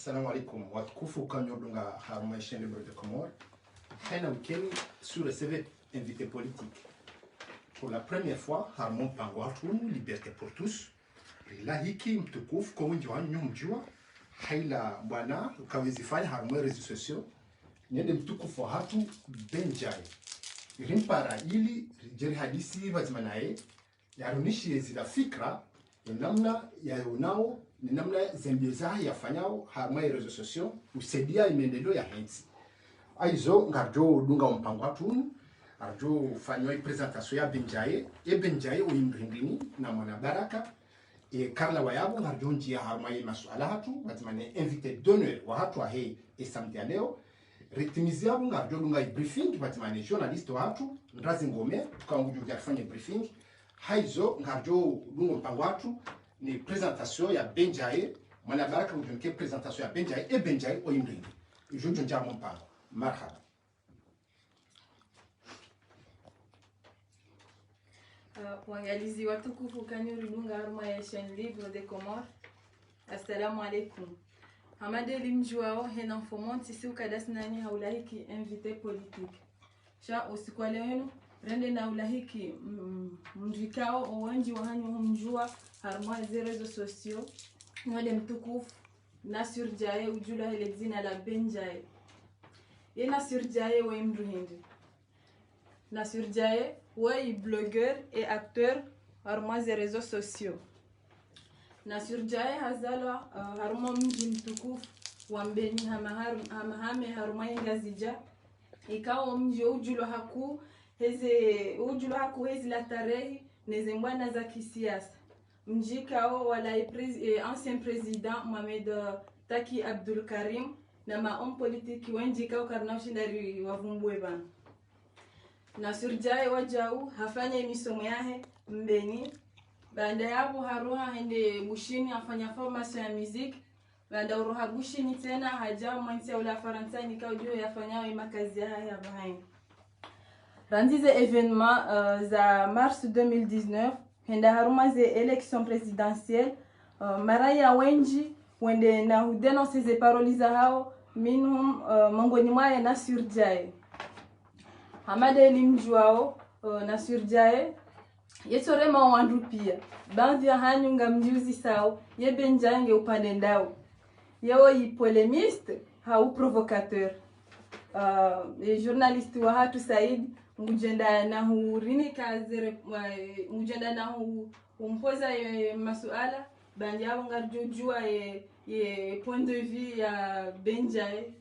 Assalamu alaikum. Watukufu kanyodunga haruma chaîne libre de Comores. Hena weekend sur le CV invité politique. Pour la première fois, haruma mpango watu liberté pour tous. La hiki mtukufu kwa wingi wanyu mjua. Haila bwana ukawezifanya haruma réseaux sociaux. Nyende mtukufu hatu benjai. Rimpara ili jeri hadisi wazimanae. Yarunishi zila fikra namna ya unao ni namna zembioza yafanyao haruma réseaux sociaux usaidia imendeleo ya hensi. Aizo ngarjo dunga mpango watu arjo fanywa presentation ya Benjaye Benjaye uimrindini na mwana baraka Karla Wayabo ngarjo njia haruma masuala hatu watimane invité d'honneur wa hatu wa hei samedi ya leo ritimizia ngarjo dunga briefing watimane journaliste wa hatu ndazi ngome tukaunguju kufanya briefing haizo ngarjo dunga mpango watu ni presentation ya Benjaye mwana baraka ujunke presentation ya Benjaye Benjaye oimrindini ujuju njia mpango marhaba. Waangalizi watukufu Kanyuri Lunga haruma ya chaîne libre de Comores. Assalamu alaikum. Hamade limjuao hena mfomonti si ukadasnani haulahiki invité politique. Sha usiku leo rende na ulahiki mjikao owanji wahanyo mjua haruma ya réseaux sociaux. Mwale mtukufu Nasir Jaye ujula hele zina la Benjaye. Ye Nasir Jaye wa imruhindi. Nasir Jaye ouais, blogueur et acteur haruma des réseaux sociaux. Nasir Jaye hazala haruma mji mtukufu wa Mbeni hamahame haruma ingazija ikawa mji ujulo haku hezi la tarehi neze mbwana za kisiasa. Mji kao wala ancien président Mohamed Taki Abdul Karim na maom politiki wenji kao karnaushindari wavumbwe bana. Nasir Jaye wajau hafanya misomo yahe Mbeni. Baada yapo haruha hende bushini afanya formation ya music. Baada uruha bushini tena hajao mwantia ula Faransa nikao juu yafanyao makazi ya bahaini. Randize événement za mars 2019 henda haruma ze élection présidentielle maraya wenji wende na denoncer ze paroliza hao minhum mongoni mwa Nasir Jaye. Hamade limjuao Nasir Jaye yetorema wandu pia baadhi ya hanyunga mjuzi sao ye Benjaye upande ndao yeo yi polémiste hau provocateur journaliste wa hatu Said ngujenda na hurini kazere ngujenda na umpoza masuala bandi yao ngarjojua ye point de vue ya Benjaye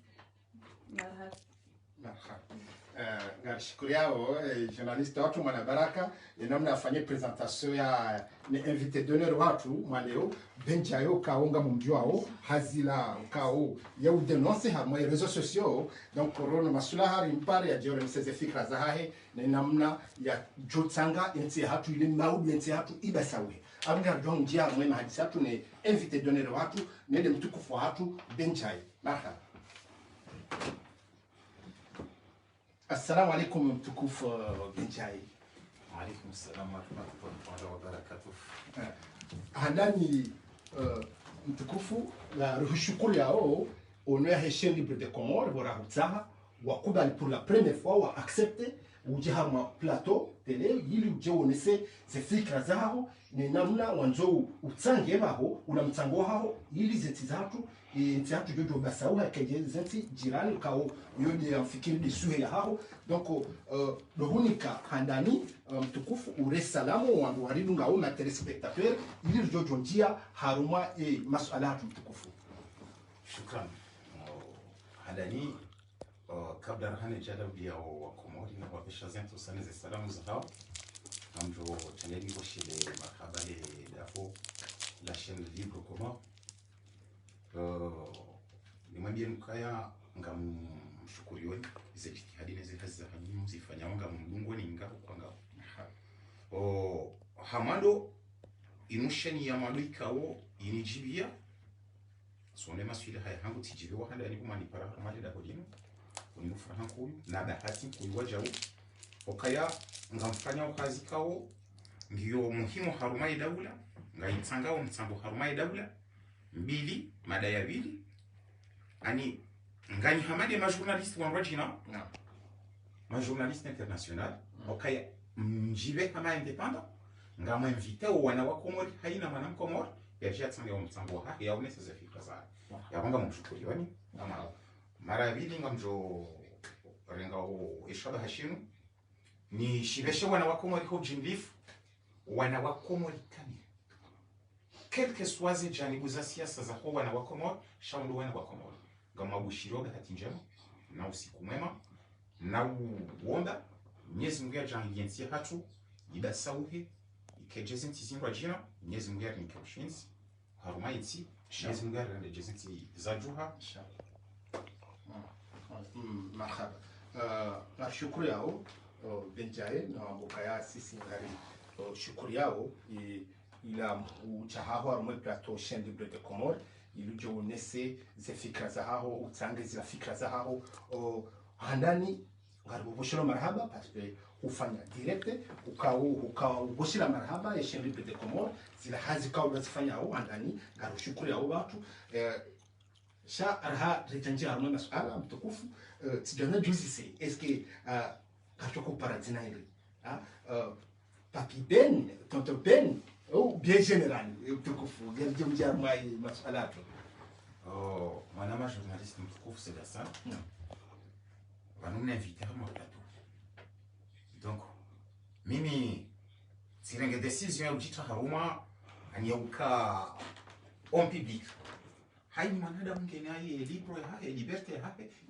Shukuru yao journaliste watu mwana baraka namna afanye presentation ya ni invité d'honneur watu mwaneo Benjaye kaonga mumjuao hazila kao ya udenonce haruma réseaux sociaux donc corona masula hari mpare ya jore mseze fikra za hahe na namna ya jotsanga enzi hatu ile maudi enzi hatu ibasawe anga jonjia mwema hadisi hatu ni invité d'honneur watu nende mtukufu watu Benjaye marhaba. Assalamu alaikum mtukufu Benjaye. Alaikum assalam wa rahmatullahi wa barakatuh. Handani mtukufu la rushukuru yao honneur chaîne libre de Comores bora hutsaha wakubali pour la première fois wa accepter ujiha ma plateau tele ili ujeonese ze fikra zao ni namna wanzo utsange baho una mtsango hao ili zeti zatu ntiatu jojo basau hakeje zeti jirani kao yodi afikiri disuhe ya hao donc dohunika handani mtukufu ure salamu wandu waridunga au na telespectateur ili jojo njia haruma masuala hatu mtukufu. Shukran. Handani kabla rahane jadabia wa Komori na wabesha zentu sana za salamu za hao namjo chaneli boshile marhaba dafo la chaîne libre Comores. Nimwambie mkaya ngamshukurioni ize jitihadi neze kazi za hanyimu zifanya wanga mdungoni ngao kwa ngao. Hamado inusheni ya maduika wo inijibia sonde maswile haya hangu tijibi wa handa yanikuwa manipara hamade da hodinu unimufra hangu na bahati kuiwaja wo okaya ngamfanya wakazi kao ngiyo muhimu harumai daula ngaitsangao mtsambo harumai daula mbili madaya bili ani ngani hamade ma journaliste wa rajina Non. ma journaliste international okay mjibe kama independent ngama invité wana wa Komori haina mwanam Komori yaje atsange umtsango ha yaone sasa fikra za yabanga mshukuri wani ama mara bili ngamjo renga ho ishaba hashinu ni shibeshe wana wa Komori ho jinlif wana wa Komori kani quelque soit ces janibu za siasa za ho wana wa Komori shaundu wana wa Komori ngama bushiroga hati njema na usiku mwema na uonda Mwenyezi Mungu ajanilientia hatu ibasauhe ikejezi ntizindwa jina Mwenyezi Mungu anikoshinzi haruma iti Mwenyezi Mungu arendejezi nti zajuha marhaba shukuru yao benjaye na bokaya sisi ngari shukuru yao ila uchahaho harumwe plateau chaîne libre de Comores ilujo nese ze fikra za hao utsange zila fikra za hao handani ngari bushiro marhaba parce que ufanya direct ukao bushira marhaba ya chaîne libre de Comores zila hazi kao bazifanya hao handani ngari shukuru yao watu sha arha retanji harumwe masuala mtukufu tijana juzi se est-ce que kachoko paradina hili papi Ben tonton Ben ou bien général mtukufu gerje mjarma masuala tu mwanama journaliste mtukufu c'est ça wanuna invité kama watatu donc mimi sirenge decision ya ujita haruma anyauka on public haini mwanadamu ngene aye libre ya liberté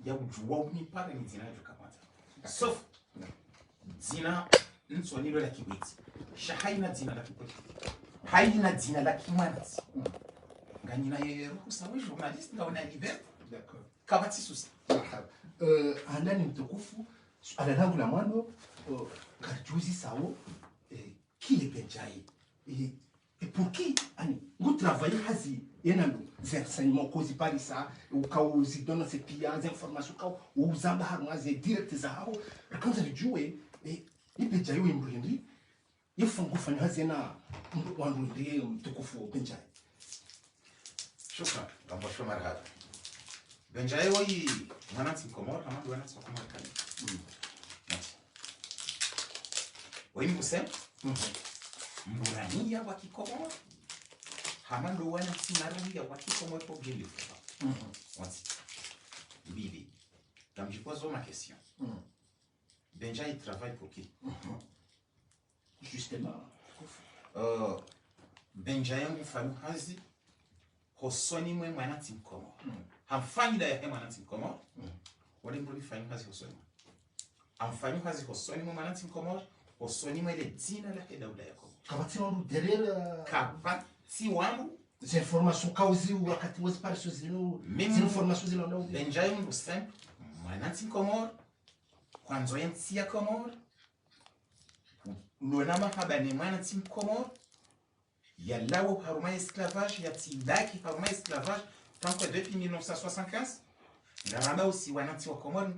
ya ujua unipare ni zina yuka kwanza sauf zina nsonilo la kibiti shahaina zina la kibiti haina zina la kimanzi nganyina yeru sawa journaliste na una liberté d'accord kabati susi andani mtukufu ala langu la mwana karjuzi sawo qui est Benjaye et pour qui ani vous travaillez hazi yenando zensanimo kozi parisa ukauzi dona se pia za information kau uzaba harmaze direct za hao kwanza nijue ni Benjaye wimbrindi yifungu fanya hazi na wandurie mtukufu Benjaye shukran kamba shomar hada Benjaye woi mwananchi Komoro ama mwananchi Komoro kani woi mkusema mburania wa Kikomoro hamando wana sinaruya wa Kikomoro pour bien le faire wansi mbili donc je pose ma question Benjaye travaille pour qui justement Benjaye mfano hazi hosoni mwe mwananchi Komoro hamfanyi da ya mwananchi Komoro wale mbuli fanyi hazi hosoni hamfanyi hazi hosoni mwe mwananchi Komoro hosoni mwe le dina la daula yako kabati wangu derrière kabati wangu ces informations kauzi wakati wazi pale sozino ces informations zile ndio Benjaye mbu simple mwananchi Komoro kwanzo yensi ya Komoro nonama habane mwananchi Komoro yalawo haruma esclavage yatidaki haruma esclavage tant que depuis 1975 ngaramba aussi wananchi wa Komoro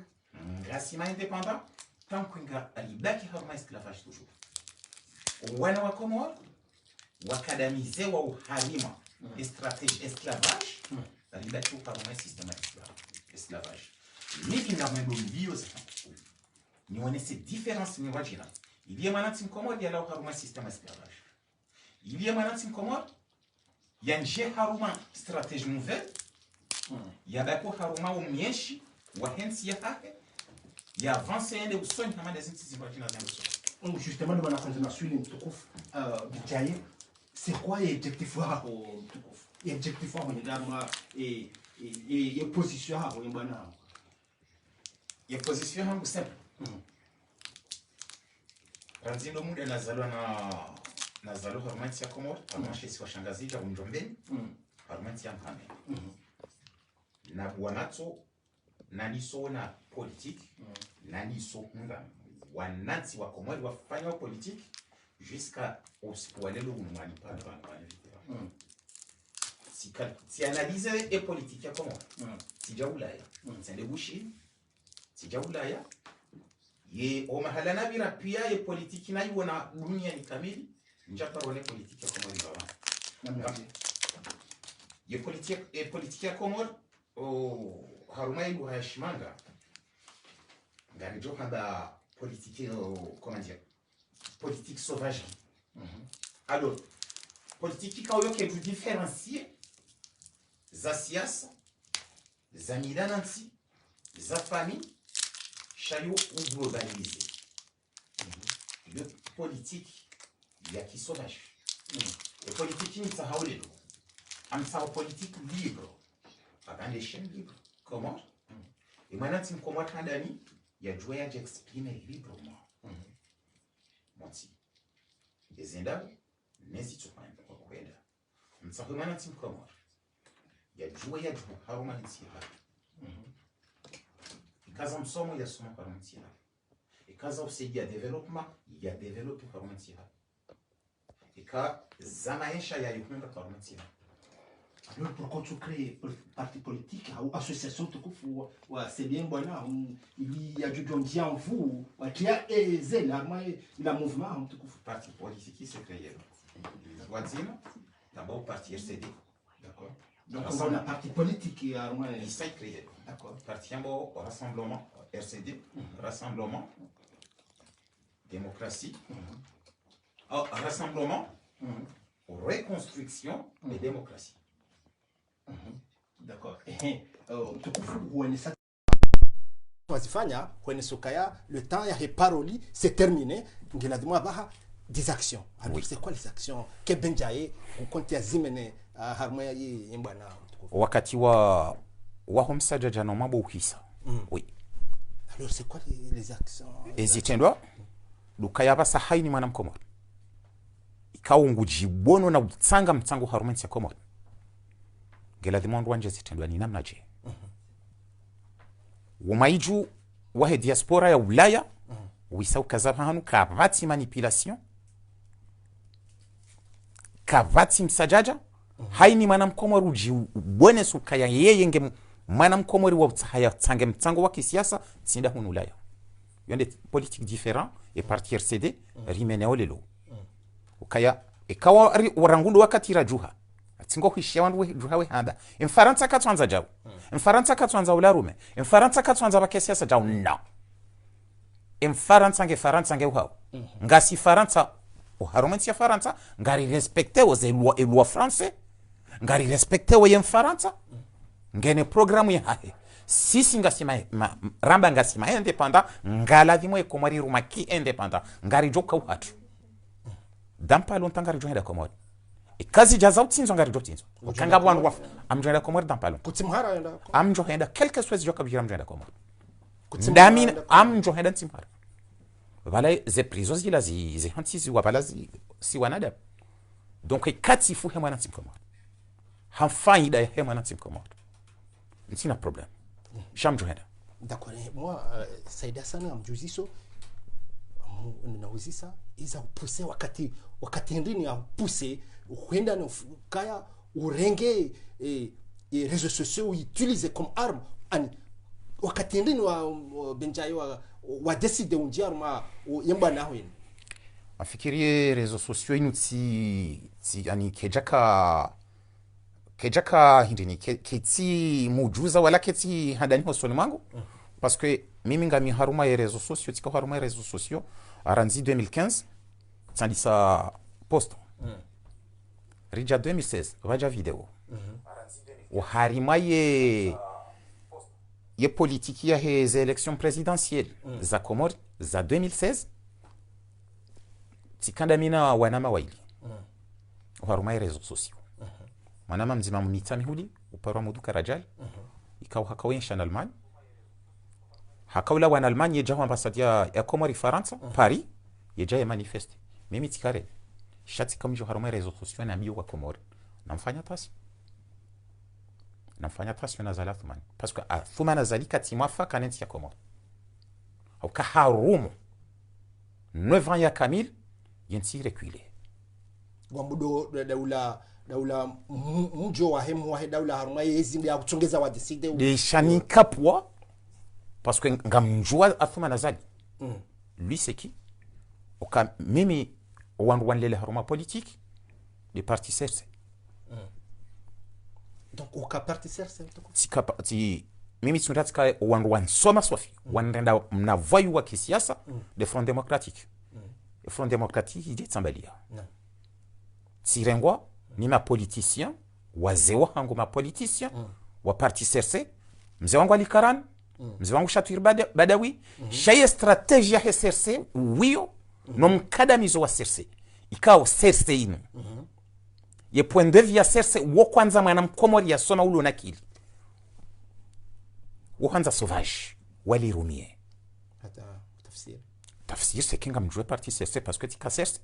ngasima indépendant tant que ngalibaki haruma esclavage toujours wana wa Komoro wakadamize wa uhalima stratégie esclavage alibaki haruma système esclavage mimi na mwendo mbio sana nione ces différences ni wajina il y a mwananchi Komoro yalawo haruma système esclavage il y a mwananchi Komoro yanje haruma stratégie nouvelle yabako haruma umyeshi wa hensi ya hake ya avance ende usoni kama dezinti zimbajina za usoni justement dans la continuation mtukufu Benjaye c'est quoi l'objectif wako mtukufu l'objectif wako ni gama et position yako bwana ya position yangu simple Ranzindo muda nazalwa nazalo harumati ya Komoro harumati si washangazija unjombeni harumati ya mpame na bwanato naliso na politique naliso nga wananti wa Komoro wafanya politique jusqu'à walelo unwani pale bana si analyse et politique ya Komoro tija Ulaya sende bushi tija Ulaya ye o mahala nabira pia ye politique na iwana dunia ni kamili njaparone politique ya Komoro baba ye politique ya Komoro haruma ilu hayashimanga ngari jo handa politique comment dire politique sauvagerie. Alors politique quand yoke du différencier za siasa za milanansi za famille chayo ou globalisé. Le politique ya qui sauvage. Le politique ni sahaulelo. Am sa politique libre. Pas des chaînes libres. Comment? Et maintenant tu me comment tandani il y a joie d'exprimer librement. Monti. Les indab n'hésite pas à kwenda. Mtsaho maintenant tu me comment? Il y a joie haruma ntira. Kaza msomo ya soma kwa ntira. Et kaza usaidia développement, il y a développé kwa ntira. Et ka zamaisha ya yukunga kwa ntira. Alors pourquoi tu crées parti politique ou association tukufu wa c'est bien bwana il y a du donji en vous qui a aisé la mouvement tukufu Parti politique qui s'est créé. Voisine d'abord parti RCD. D'accord. Donc on a un parti politique qui a il s'est créé. D'accord. Parti au rassemblement RCD, rassemblement démocratie. Rassemblement reconstruction et démocratie. D'accord. Tukufu huenesa wazifanya huenesukaya le temps ya paroli c'est terminé ngiladimwa baha des actions. Alors c'est quoi les actions que benjaye ukonti azimene harmoya yi imbwana wakati wa homsaja jana mambo ukisa. Oui. Alors c'est quoi les actions ezitendwa lukaya basa haini mwana mkomoro ikaunguji bono na utsanga mtsango harumenti ya komoro gela dimondo wanje zitendwa ni namna je wamaiju wahe diaspora ya Ulaya wisau kazabahanu kavati manipulation kavati msajaja haini mwana mkomoro uji bone sukaya yeye nge mwana mkomoro wa utsahaya tsange mtsango wa kisiasa tsinda hunu Ulaya yonde politique différent et parti RCD rimene olelo ukaya ikawa warangundu wakati rajuha atingo hishia wandu juha we handa mfaransa katwanza jaw mfaransa katwanza ularume mfaransa katwanza bakesiasa jaw no mfaransa nge uhaw ngasi faransa uharumenti ya faransa ngari respecte oze loi français ngari respecte oye mfaransa ngene programu ya hahe sisi ngasima ramba ngasima independant ngala vimwe komori rumaki independant ngari joka uhatu dampa lonta ngari joenda komori ikazi jaza utsinzo ngari jotinzo ukanga bwandu wa amjoenda komori dampa lon kutimhara enda amjoenda quelque chose joka bijira amjoenda komori ndamine amjoenda timhara vala ze prisons zila zi hantizi wa vala si wanada donc ikati fu hemwana timkomori hafaida ya hemwana timkomori ntina problème Chamjohenda. D'accord. Moi, Saïda Sana amjuziso ninawezisa iza upuse wakati ndini ya upuse huenda na kaya urenge réseaux sociaux utiliser comme arme ani wakati ndini wa benjayo wa decide unjiarma yamba na hwen afikirie réseaux sociaux inuti ani kejaka hindini keti mujuza wala keti handani hosoni mwangu parce que mimi ngami haruma ya réseaux sociaux tika haruma ya réseaux sociaux aranzi 2015 tandisa posto rija 2016 vaja video harima ye politique ya les élections présidentielles za Comores za 2016 tikanda mina wanama waili haruma ya réseaux sociaux manama mzima munitami huli uparwa muduka rajal ikawa hakawensha na Allemagne hakawla wana Allemagne yejawa ambassade ya Komori Faransa Paris yejaye manifeste mimi tikare shati kamjo haruma rezo sociaux na miyo wa Komori namfanya tasi na zalatu man parce que thuma nazalika timwafa kanenti ya Komori au ka harumu 9 ans ya kamil yenti reculer gwamudo daula mjo wa hemu wa daula haruma yezimbe ya kuchongeza wa decide de shani kapwa parce que ngamjua athuma nazali lui c'est qui oka mimi wandu wanlele haruma politique de parti cerce donc ukaparti serse ti mimi tunataka wandu wansoma sofi wanenda mnavoyu wa kisiasa de Front Démocratique Front Démocratique ije tsambalia tirengwa ni ma politicien wazewa hangu ma politicien wa parti serse mzee wangu alikaran mzee wangu Chatwir Badawi shaye strategia ya serse wiyo no mkadamizo wa serse ikao serse inu ye point de vue ya serse wo kwanza mwana mkomori ya soma ulo nakili wo kwanza sauvage walirumie hata tafsir c'est kinga mjue parti serse parce que tika serse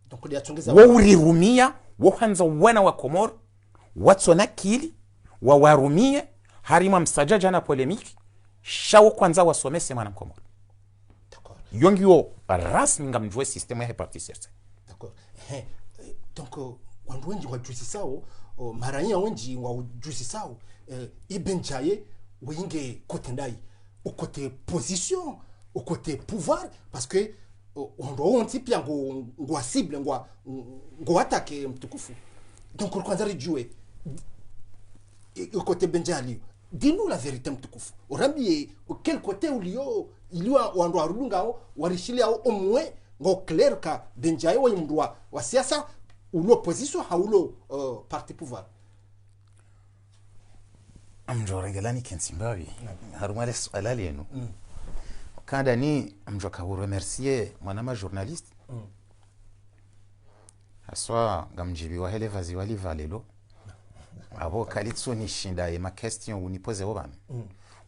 donc dia tongeza wo urirumia wo kwanza wana wa komor watso nakili wa warumie harima msajaja na polemiki shawo kwanza wasomese mwana mkomori d'accord yongio rasmi ngamjue system ya parti serse d'accord donc wandu wengi wajuzi sao maranya wengi wajuzi sao ibenjaye winge kote ndai au côté position au côté pouvoir parce que on doit pia ngo cible ngo attaque mtukufu donc kwanza rijue au côté benjali dis-nous la vérité mtukufu orambie quel côté ulio wandu arulungao warishilia au moins ngo clair ka benjaye wa mndwa wa siasa ou l'opposition haulo parti pouvoir amjorengelani kensimbawi harumale swala lenu kada ni amjoka vous remercier mwanama journaliste aswa ngamjibi wa hele vazi wali valelo abo kalitso ni shinda e ma question unipoze wo bana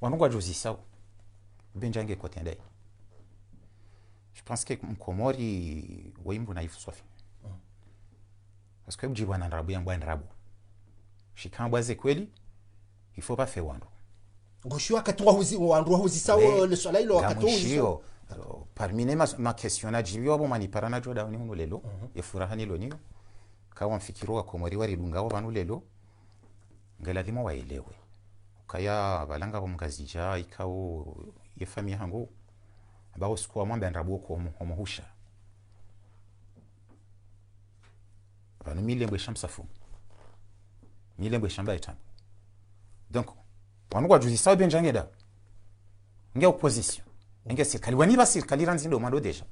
wanungwa jozi sawa benjange kote ndai je pense que mkomori wimbu na ifu sofi parce que mjibu na rabu yangu nrabu shikambwa ze kweli il faut pas faire wandu ngoshwa katwa huzi wandu huzi sawa le swala ilo wakati huzi parmi ma question na jibio bo mani parana joda ni uno lelo e furaha ni lonio kawa mfikiro wa komori wari dunga wa banu lelo ngela dimo waelewe kaya balanga bo mkazija ikao ye famille hango ba sikwa mwamba nrabu ko homohusha banu milembwe shamsafu milembwe shamba etana donc wanugwa juzi sawa benjange da nge opposition nge serikali wani ba serikali ranzindo mando deja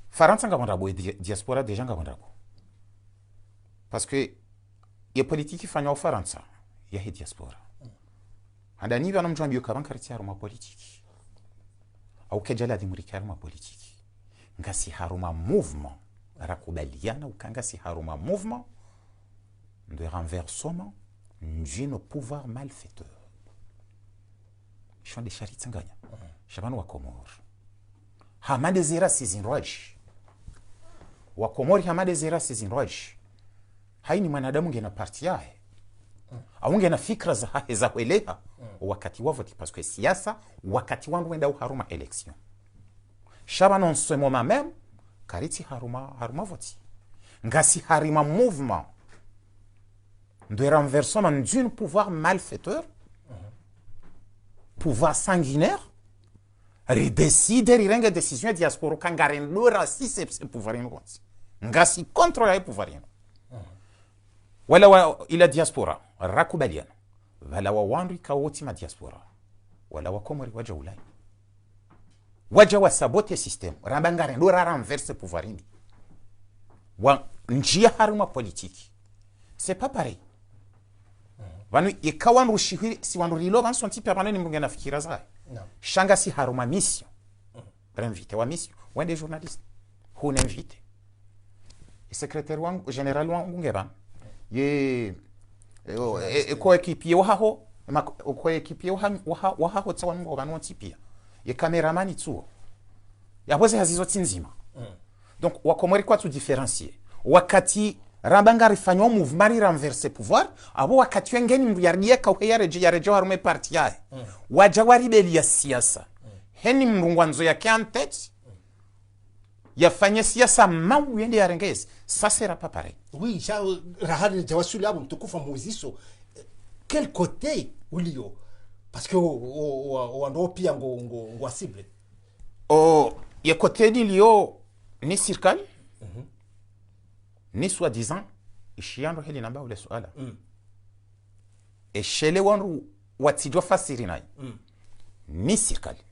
faransa ngabonda bo diaspora deja ngabonda ko parce que ye politique fanya faransa ya he diaspora andani bana mjambio kabankariti haruma politique au kejala dimurika haruma politique ngasi haruma mouvement rakubaliana ukanga si haruma mouvement de renversement d'une pouvoir malfaiteur shonde sharit sanganya shabanu wa Komor hamade zera sizinroji wa Komor hamade zera sizinroji haini mwanadamu ngena parti yae au ngena fikra za kueleha wakati wa vote parce que siasa wakati wandu wenda haruma election shabanu en ce moment même kariti haruma vote ngasi harima mouvement de renversement d'un pouvoir malfaiteur, pouvoir sanguinaire, redécider une décision diaspora kangaren le racisme c'est pouvoir inouï. Ngasi contrôler le pouvoir inouï. Wala ila diaspora rakubaliana. Wala wa wandu kawoti ma diaspora. Wala wa komori waja ulai. Waja wa sabote système. Rambangaren le renverser pouvoir inouï. Wa njia haruma politique. C'est pas pareil. Vanu ikawan rushihiri si wanu rilo van son tipe apane ni munge na fikira za shanga si haruma mission invité wa mission wende journaliste hu invité et secrétaire wangu général wangu ngeba ye ko équipier wa ho ko équipier wa ho tsawa ngo banu tipia ye cameraman tsuo ya pose hazizo tinzima donc wakomori kwa tu différencier wakati rambanga rifanywa mouvement renverser pouvoir abo wakati wengeni mruyardia ka yarejo harume parti yae waja waribeli ya siasa heni mrungwanzo ya kantet yafanye siasa mau yende yarengezi ça sera pas pareil oui ça rahari jawasuli abo mtukufa muziso quel côté ulio parce que wando pia ngo cible ye côté ni lio ni circle ni soi-disant ishiando hili namba ule suala eshele wanru watijwa fasiri nayo ni serikali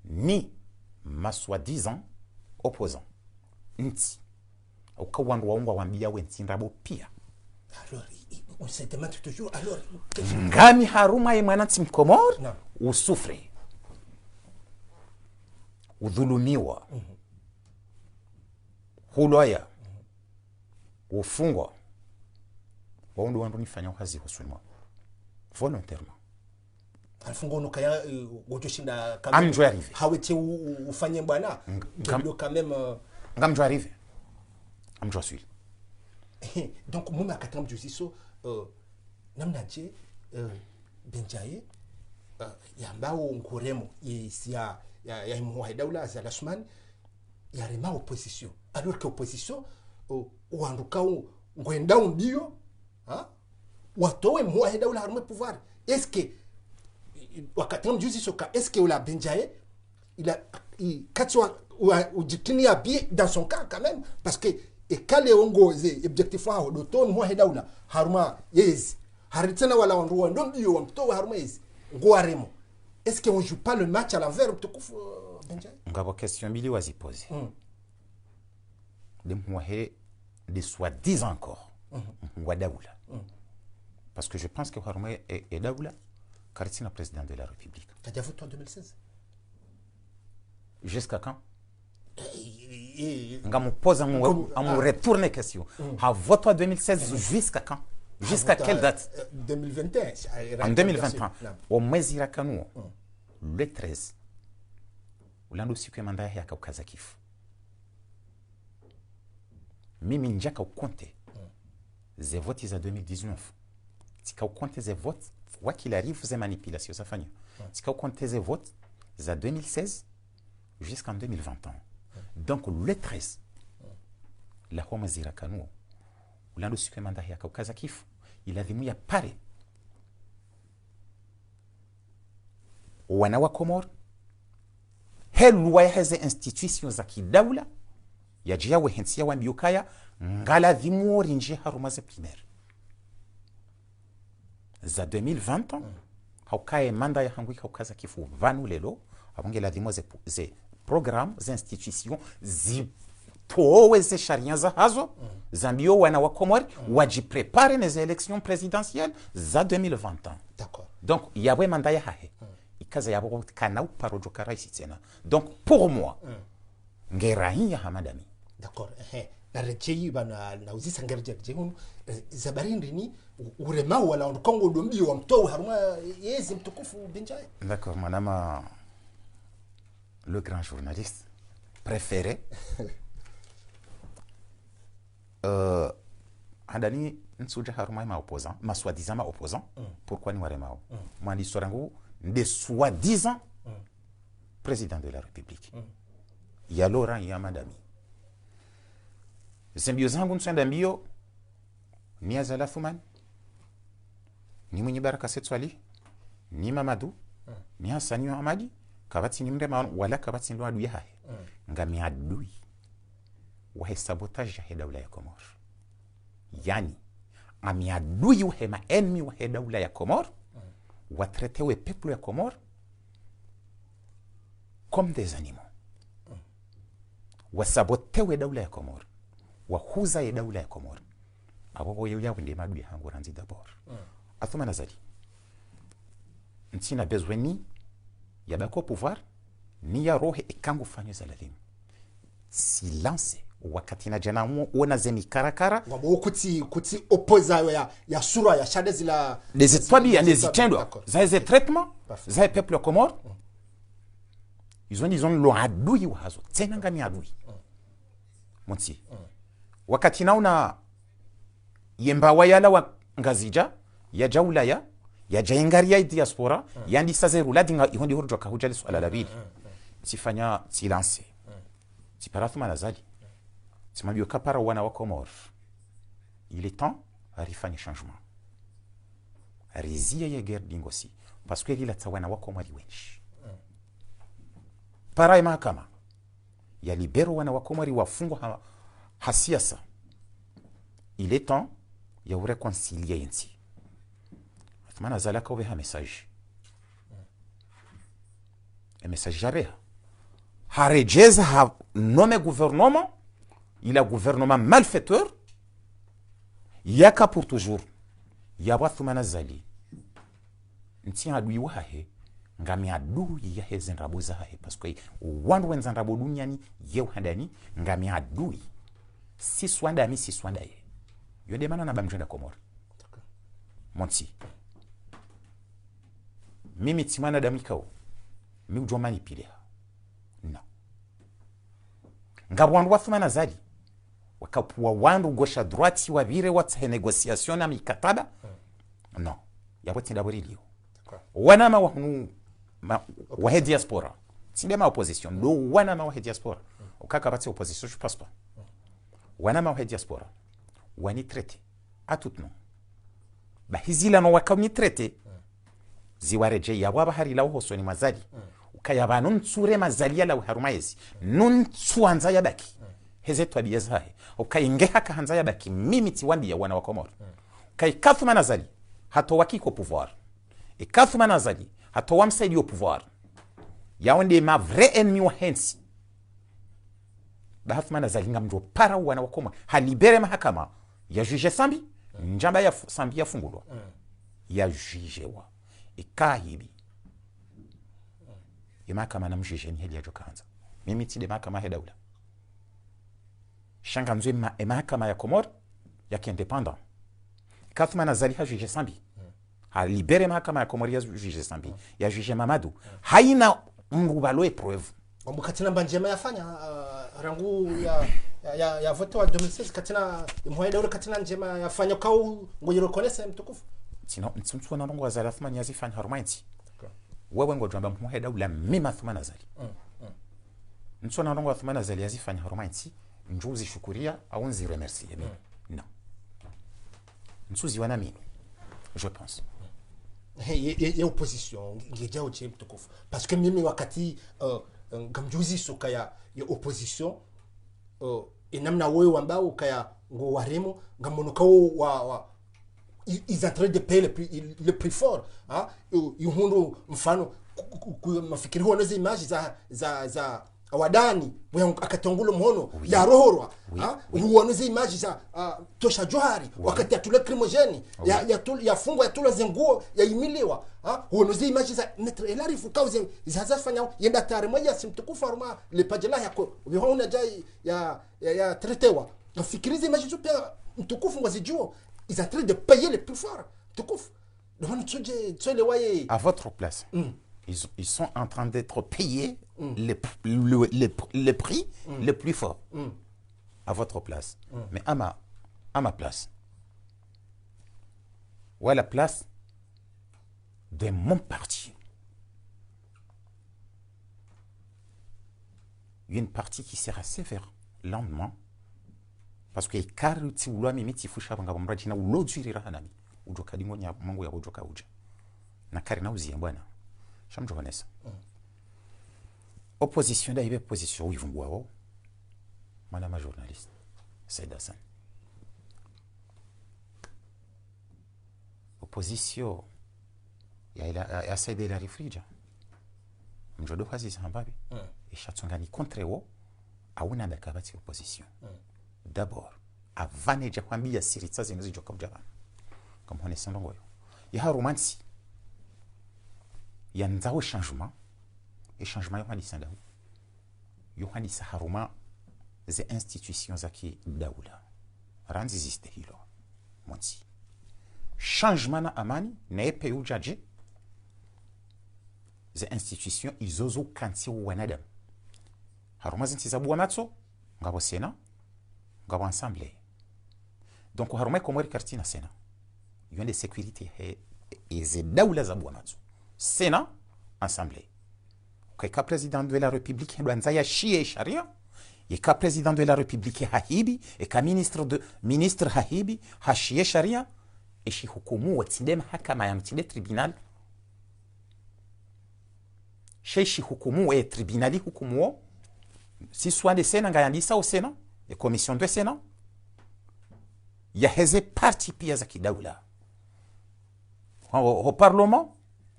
ni masoi-disant opposant nti ukawandu waungwa wambia wentsindabo pia Alors, on se demande toujours, alors... ngami haruma ye mwana timkomor Non. usufre udhulumiwa huloya ufungwa waundu wandu nifanya kazi huswima volontairement Alfungo no kaya wojoshinda Amjwe arrive. hawete ufanye bwana ndio quand même ngamjo arrive amjo suil donc muma katam jusiso namna je benjaye yambao nkuremo ya muhaidawla za lasman ya rema opposition alors que opposition uandukao ngwendao mbio watowe muhaidawla harme pouvoir est-ce que wakati jusiso ka est-ce que la benjaye katwa ujitini ya bien dans son cas quand même parce que ekale ongoze objectif wao doton muhaidawla harma yes haritena wala wanruwa ndo mbio wa mtowe harma yes ngwaremo. Est-ce qu'on ne joue pas le match à l'envers Benjaye? ngabo question mbili wazipose de mwahe de soi-disant encore wa daoula parce que je pense que harma est daoula Karitina président de la République. T'as déjà voté en 2016? Jusqu'à quand? Ngam pose on retourne question. A voté en 2016 jusqu'à quand? Jusqu'à quelle date? 2021. En 2021. Au mwezi rakanu le 13. Ulando siku ya manda ya kaukaza kifu. Mimi njaka ukonte. Ze votes za 2019. Tika ukonte ze votes quoi qu'il arrive ze manipulation ça fanya. Tika ukonte ze votes za 2016 jusqu'en 2021. Donc le 13 la homa zirakanu ulando siku ya manda ya kaukaza kifu iladhimu pare wana wa Komor helwa heze institutions za kidawla yajia wehensia wa mbiukaya ngaladhimu rinje harumaze primaire za 2020 haukaye manda ya hangwi kaukaza kifu vanu lelo abonge ladhimu ze programme za institutions towe ze sharia za hazo zambio wana wa Komor wajiprepare les élections présidentielles za 2021. D'accord. Donc yawe manda ya hahe ikaza yabo kana uparojo karaisi tena. Donc pour moi ngerahi ya hamadami. D'accord. Na recheyi bana na uzisa ngerje jehunu zabarindi ni urema wala onkongo dombi wa mtowe haruma yezi mtukufu Benjaye. D'accord, madame le grand journaliste préféré hadani nsuja haruma ma opposant ma soi-disant ma opposant pourquoi ni waremao moi l'histoire ngo de soi-disant président de la République ya Laurent ya madami zembio zangu nsenda mbio ni Azala Thuman ni mwenye Baraka Setswali ni Mamadou ni Hassani Hamadi kabati ni mrema wala kabati ndo adu yahe ngami adui wa sabotage ya dawla ya Komor yani ami adui wa ma ennemi wa dawla ya Komor wa traiter le peuple ya Komor comme des animaux wa saboter dawla ya Komor wa huza ya dawla ya Komor abo ya wende madui hangu ranzi d'abord athuma nazali ntina besoin ni ya bako pouvoir ni ya rohe ikangu fanyo za ladhimu silence wakati na jana uona zemi karakara wabo kuti opposa ya sura ya shade zila les étoiles ya les itendo za les traitements za peuple Komor ils ont lo adui wa hazo tena ngami adui monti wakati naona yemba wayala wa ngazija ya jaula ya jaingaria diaspora yandi sazeru ladinga ihondi hurjo kahujali swala la bili sifanya silence siparathuma nazali simabio kapara wana wa Komor il est temps arifanye changement rizia ya guerre dingosi parce que il atawana wa Komor wenshi para mahakama ya libero wana wa Komor wafungwa hasiasa il est temps ya ureconcilier insi athmana zalaka ubeha message message jabeha harejeza ha nome gouvernement il a gouvernement malfaiteur yaka pour toujours ya wathmana zali nti adui wahe ngami adui ya hezen rabo zahe parce que wandu wenzan rabo duniani ye handani ngami adui si swanda mi si swanda ye yo demana na bamjenda komor monti mimi timana damikao mi ujoma ni pile no ngabwandu wathmana zali wakapuwa wandu gosha droite wa vire wa négociation na mikataba non yabote ndaborilio wanama wahunu wa diaspora sindema opposition do wanama wa diaspora ukaka bati opposition je passe pas wanama wa diaspora wani traité à tout nom ba hizila no wakani traité ziwareje ya wabahari la uhosoni mazali ukaya banun tsure mazali la uharumaizi nun tsuanza ya baki heze tabia zahe ukainge haka hanza ya baki mimi tiwandi ya wana wa Komoro kai kathuma nazali hato wakiko pouvoir et kathuma nazali hato wamsaidi au pouvoir ya onde ma vrai ennemi wa hensi bahathuma nazali ngamjo para wana wa Komoro halibere mahakama ya juge Sambi njamba ya Sambi ya fungulwa ya juge wa ikahibi mahakama na mjuge ni heli ya jokanza mimi tide mahakama hedaula shanga mzwe mahakama ya Komoro ya kiindependant kathuma nazali ha juge Sambi ha libere mahakama ya Komoro ya juge Sambi ya juge Mamadou haina mrubalo e preuve katina banjema yafanya rangu ya vote wa 2016 katina mhoya daura katina njema yafanya kau ngojiro konesa mtukufu sino ntsuntsu na ndongo za Athmani yazifanya harumainti wewe ngojamba mhoya daula mima Athmani nazali ntsu na ndongo Athmani nazali yazifanya harumainti njuzi shukuria au nzi remercier mais non ntsu ziwana mimi je pense ya opposition ngeja uche mtukufu parce que mimi wakati ngamjuzi soka ya opposition inamna wewe ambao ukaya ngo waremo ngamonuka wa ils en train de payer le prix fort hein yuhundu mfano mafikiri huwa nazo image za wadani akatongulo mhono ya rohorwa huwa nazo image za tosha johari wakati atule crimogene ya fungwa ya tula zenguo ya imiliwa huwa nazo image za netre elarifu kauze zazafanya yenda tare moja simtukufu aruma le pajela yako ubiona jai ya tretewa nafikirize image zo pia mtukufu ngazijua ils en train de payer les plus forts mtukufu donc tsole waye à votre place ils sont en train d'être payés les prix les plus forts à votre place mais à ma place ou à la place de mon parti une partie qui sera sévère lentement parce que karuti ulwa mimi tifusha banga bamrajina ulozwirira hanami ujoka dingonya mangu ya ujoka uja na kari na uziye bwana shamjo Vanessa opposition da ibe position uivungwao madame journaliste Saïd Hassan opposition ya Saïd la rifrija mjodo hazi sambabi ishatsongani contre wo auna ndakabati opposition d'abord avant de kwambia siritsa zino zijoka bujabana comme on est sans ngoyo ya romansi ya nzawo changement et changement yohani sandahu yohani saharuma ze institutions zaki daula ranzi ziste hilo monti changement na amani na epe ujaje ze institutions izozo kanti wanadam haruma zinti zabu matso ngabo sena ngabo ensemble donc haruma komori kartina sena yon de sécurité et ze daula zabu matso Sénat, Assemblée. Quand président de la République, il doit y sharia. Et quand président de la République, Hahibi, et quand ministre Hahibi, Hashie sharia, et chez Hukumu, ou Tindem Hakama, et Tindem tribunal. Chez Hukumu, et tribunali Hukumu, si soit des Sénats, Gayandisa au Sénat, et commission de Sénat. ya heze parti pia za kidaula au parlement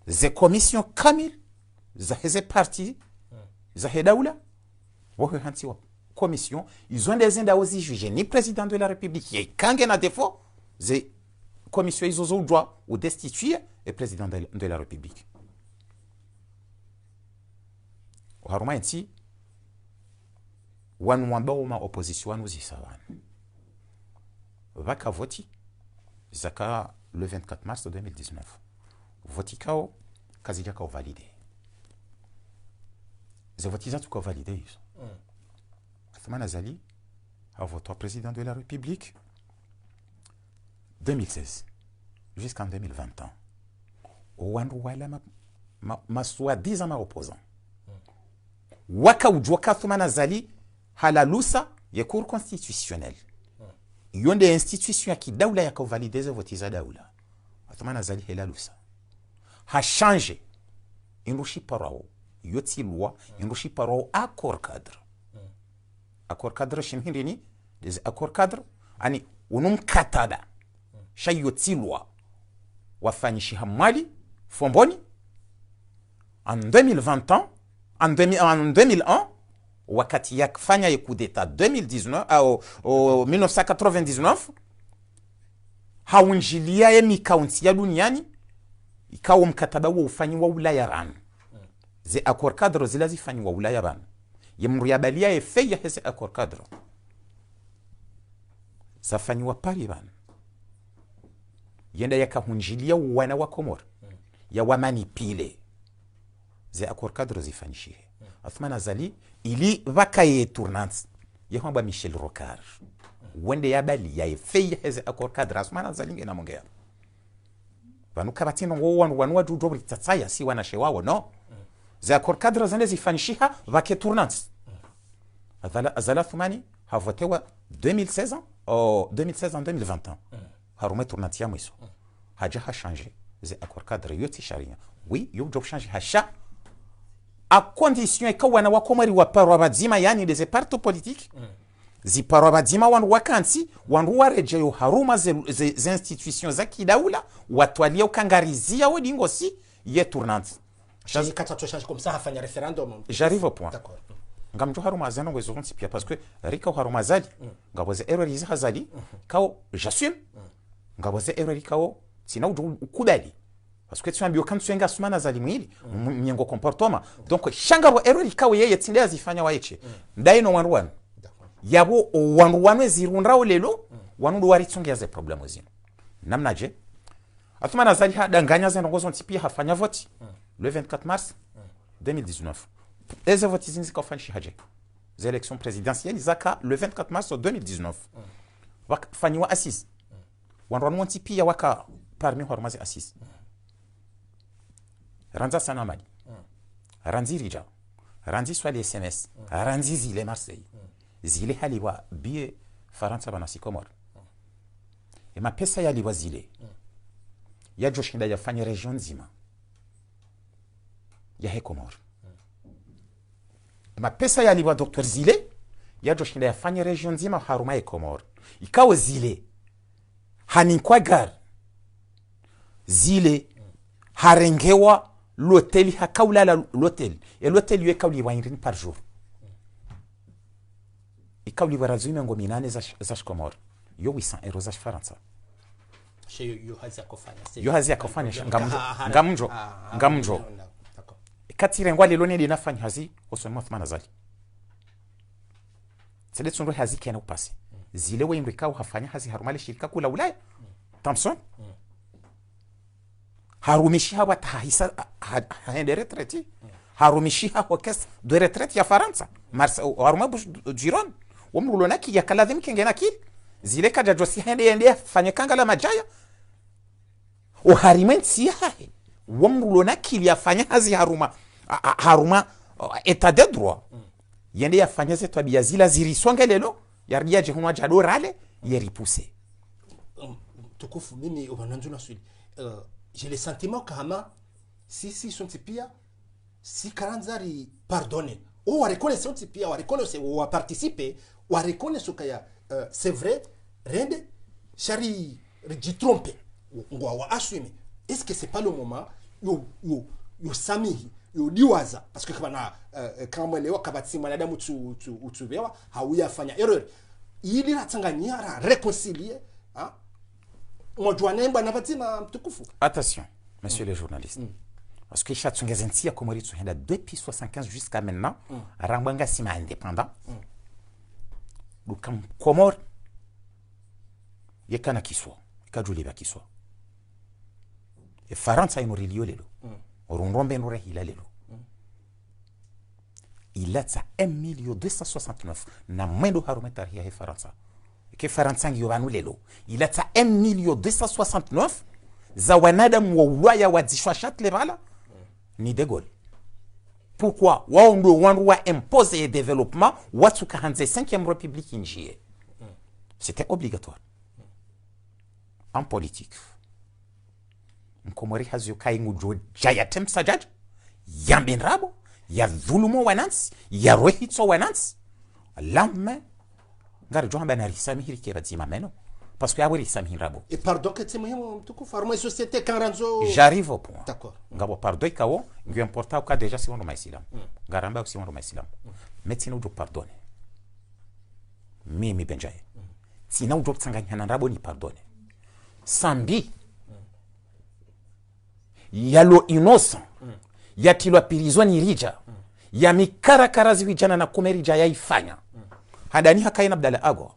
ze commission kamil za heze parti za hedaula wao hanti wa commission ils ont des inda aussi juger ni président de la république et kange na défaut ze commission ils ont droit ou destituer le président de la république haruma yanti wan wambao ma opposition wanu zisawan vaka voti zaka le 24 mars 2019 voti kao kazi yako validé ze voti za tuko validé hizo Athman Azali a voté président de la République 2016 jusqu'en 2020 ans wandu wala ma soi-disant ma opposant waka ujwaka Athman Azali halalusa ya cour constitutionnelle yonde institution ya kidaula ya validé ze voti za daula Athman Azali helalusa ha changé inushi parao yoti loi inushi parao accord cadre shimhirini des accord cadre ani unumkatada shayoti loi wafanyishi hamali fomboni en 2020 ans en 2001 wakati ya kufanya ya coup d'état 2019 au 1999 haunjilia ya mikaunti ya duniani ikawa mkataba wa ufanyiwa Ulaya ran ze accord cadre zilazi fanyiwa Ulaya ran yemru ya balia efeya hese accord cadre zafanyiwa pari ran yenda yakahunjilia wana wa Komor ya wamanipile ze accord cadre zifanyishie Athman Azali ili vakaye tournante yehamba Michel Rocard wende ya bali ya efeya hese accord cadre Athman Azali ngena mongea vanuka batino wanu wadu dobri tatsaya si wana shewawo no za accord cadre zande zifanishiha vake tournante azala Athmani ha voté wa 2016 en 2020 ans harume tournante ya mwiso haja ha changer za accord cadre yoti sharia oui yo job changer ha à condition que wana wakomari wa parwa bazima yani des partis politiques ziparwa bazima wan wakansi wan wareje yo haruma ze institutions za kidaula watwalia ukangarizia wodingo si ye tournante changer kata to changer comme ça afanya référendum j'arrive au point d'accord ngamjo haruma zano wezo ronsi pia parce que rika haruma zali ngaboze erreur za hazali kao j'assume ngaboze erreur kao sina ukubali parce que tu as bio quand tu enga Athman Azali mwili myengo comportement donc shangabo erreur ikawe yeye tinde azifanya waeche ndaino wanruwan yabo wanruwanwe zirundrao lelo wanudu waritsungia ze problème zino namnaje Athman Azali hadanganya ze ngozo ntipi hafanya vote le 24 mars 2019 eze vote zinzi kafanshi haje les élections présidentielles zaka le 24 mars 2019 wakafanywa assise wanruwanwe ntipi ya waka parmi hormazi assise ranza sana mali ranzi rija ranzi swali SMS ranzi zile Marseille zile haliwa bie Faransa bana sikomor ema pesa yaliwa zile ya joshinda yafanya region nzima ya hekomor ema pesa yaliwa Dr zile ya joshinda yafanya region nzima haruma hekomor ikawa zile haninkwa gar zile harengewa l'hôtel hakaula l'hôtel et l'hôtel yue kauli wa irin par jour et kauli wa razime ngo minane za Komor yo 800 euros za Faransa yo hazi akofanya ngamjo katire ngwali lone linafanya hazi osoma Athman Azali c'est tsundo hazi kena upasi zile we imrikao hafanya hazi harumali shirika kula Ulaya Thompson harumishi hawa tahisa haende retraite harumishi hawa kes de retraite ya Faransa haruma jiron wamrulona ki ya kaladhim kengena ki zile kaja josi hende fanye kanga la majaya o harimen si hahe wamrulona ki ya fanya hazi haruma état de droit yende ya fanya ze tabia zila zirisonge lelo yardia je hunwa jadorale yeripuse tukufu mimi ubananjuna swili j'ai le sentiment kama si son tipia si karanzari pardonner ou wa reconnaître son tipia wa reconnaître ou wa participer wa reconnaître kaya c'est vrai rende Chari dit tromper. On va assumer. Est-ce que c'est pas le moment yo samihi yo liwaza parce que quand moi leo kabati mwanadamu utubewa hauyafanya erreur. Ili ratangania ra réconcilier hein. Mojwanemba na batima mtukufu. Attention, monsieur les journalistes. Parce que Chatsungazentia Komori Tsuhenda depuis 75 jusqu'à maintenant, Rambanga Sima indépendant. Donc Komor yekana kiswa, kajuliba kiswa. Et Faransa ino rilio lelo. Orunrombe no rehila lelo. Il a ça 1,269 na mwendo harumeta ya Faransa. Que Faransa ngiyobanu lelo. Il a ça 1,269 za wanadamu wa Ulaya wadzishwa chatlebala ni de Gaulle. Pourquoi waondo wanwa imposer développement watsuka hanze 5e république injie. C'était obligatoire. En politique. Mkomori hazio kaingu jo jayatem sajaj yambinrabo ya dhulumo wanansi ya rohitso wanansi lamme ngar jo hamba na risami hirike bazima meno parce que awri risami rabo. Et pardon que tu me tout former société Karanzo. J'arrive au point. D'accord. Ngabo pardon kawo ngi importa au cas déjà si on ma islam. Garamba aussi on ma islam. Maintenant do pardonner. Mimi benjaye. Sina ujo tsanganya na rabo ni pardonner. Sambi yalo innocent yatilwa pilizoni rija ya mikarakarazi vijana na kumerija yaifanya hadani hakaina Abdalla Ago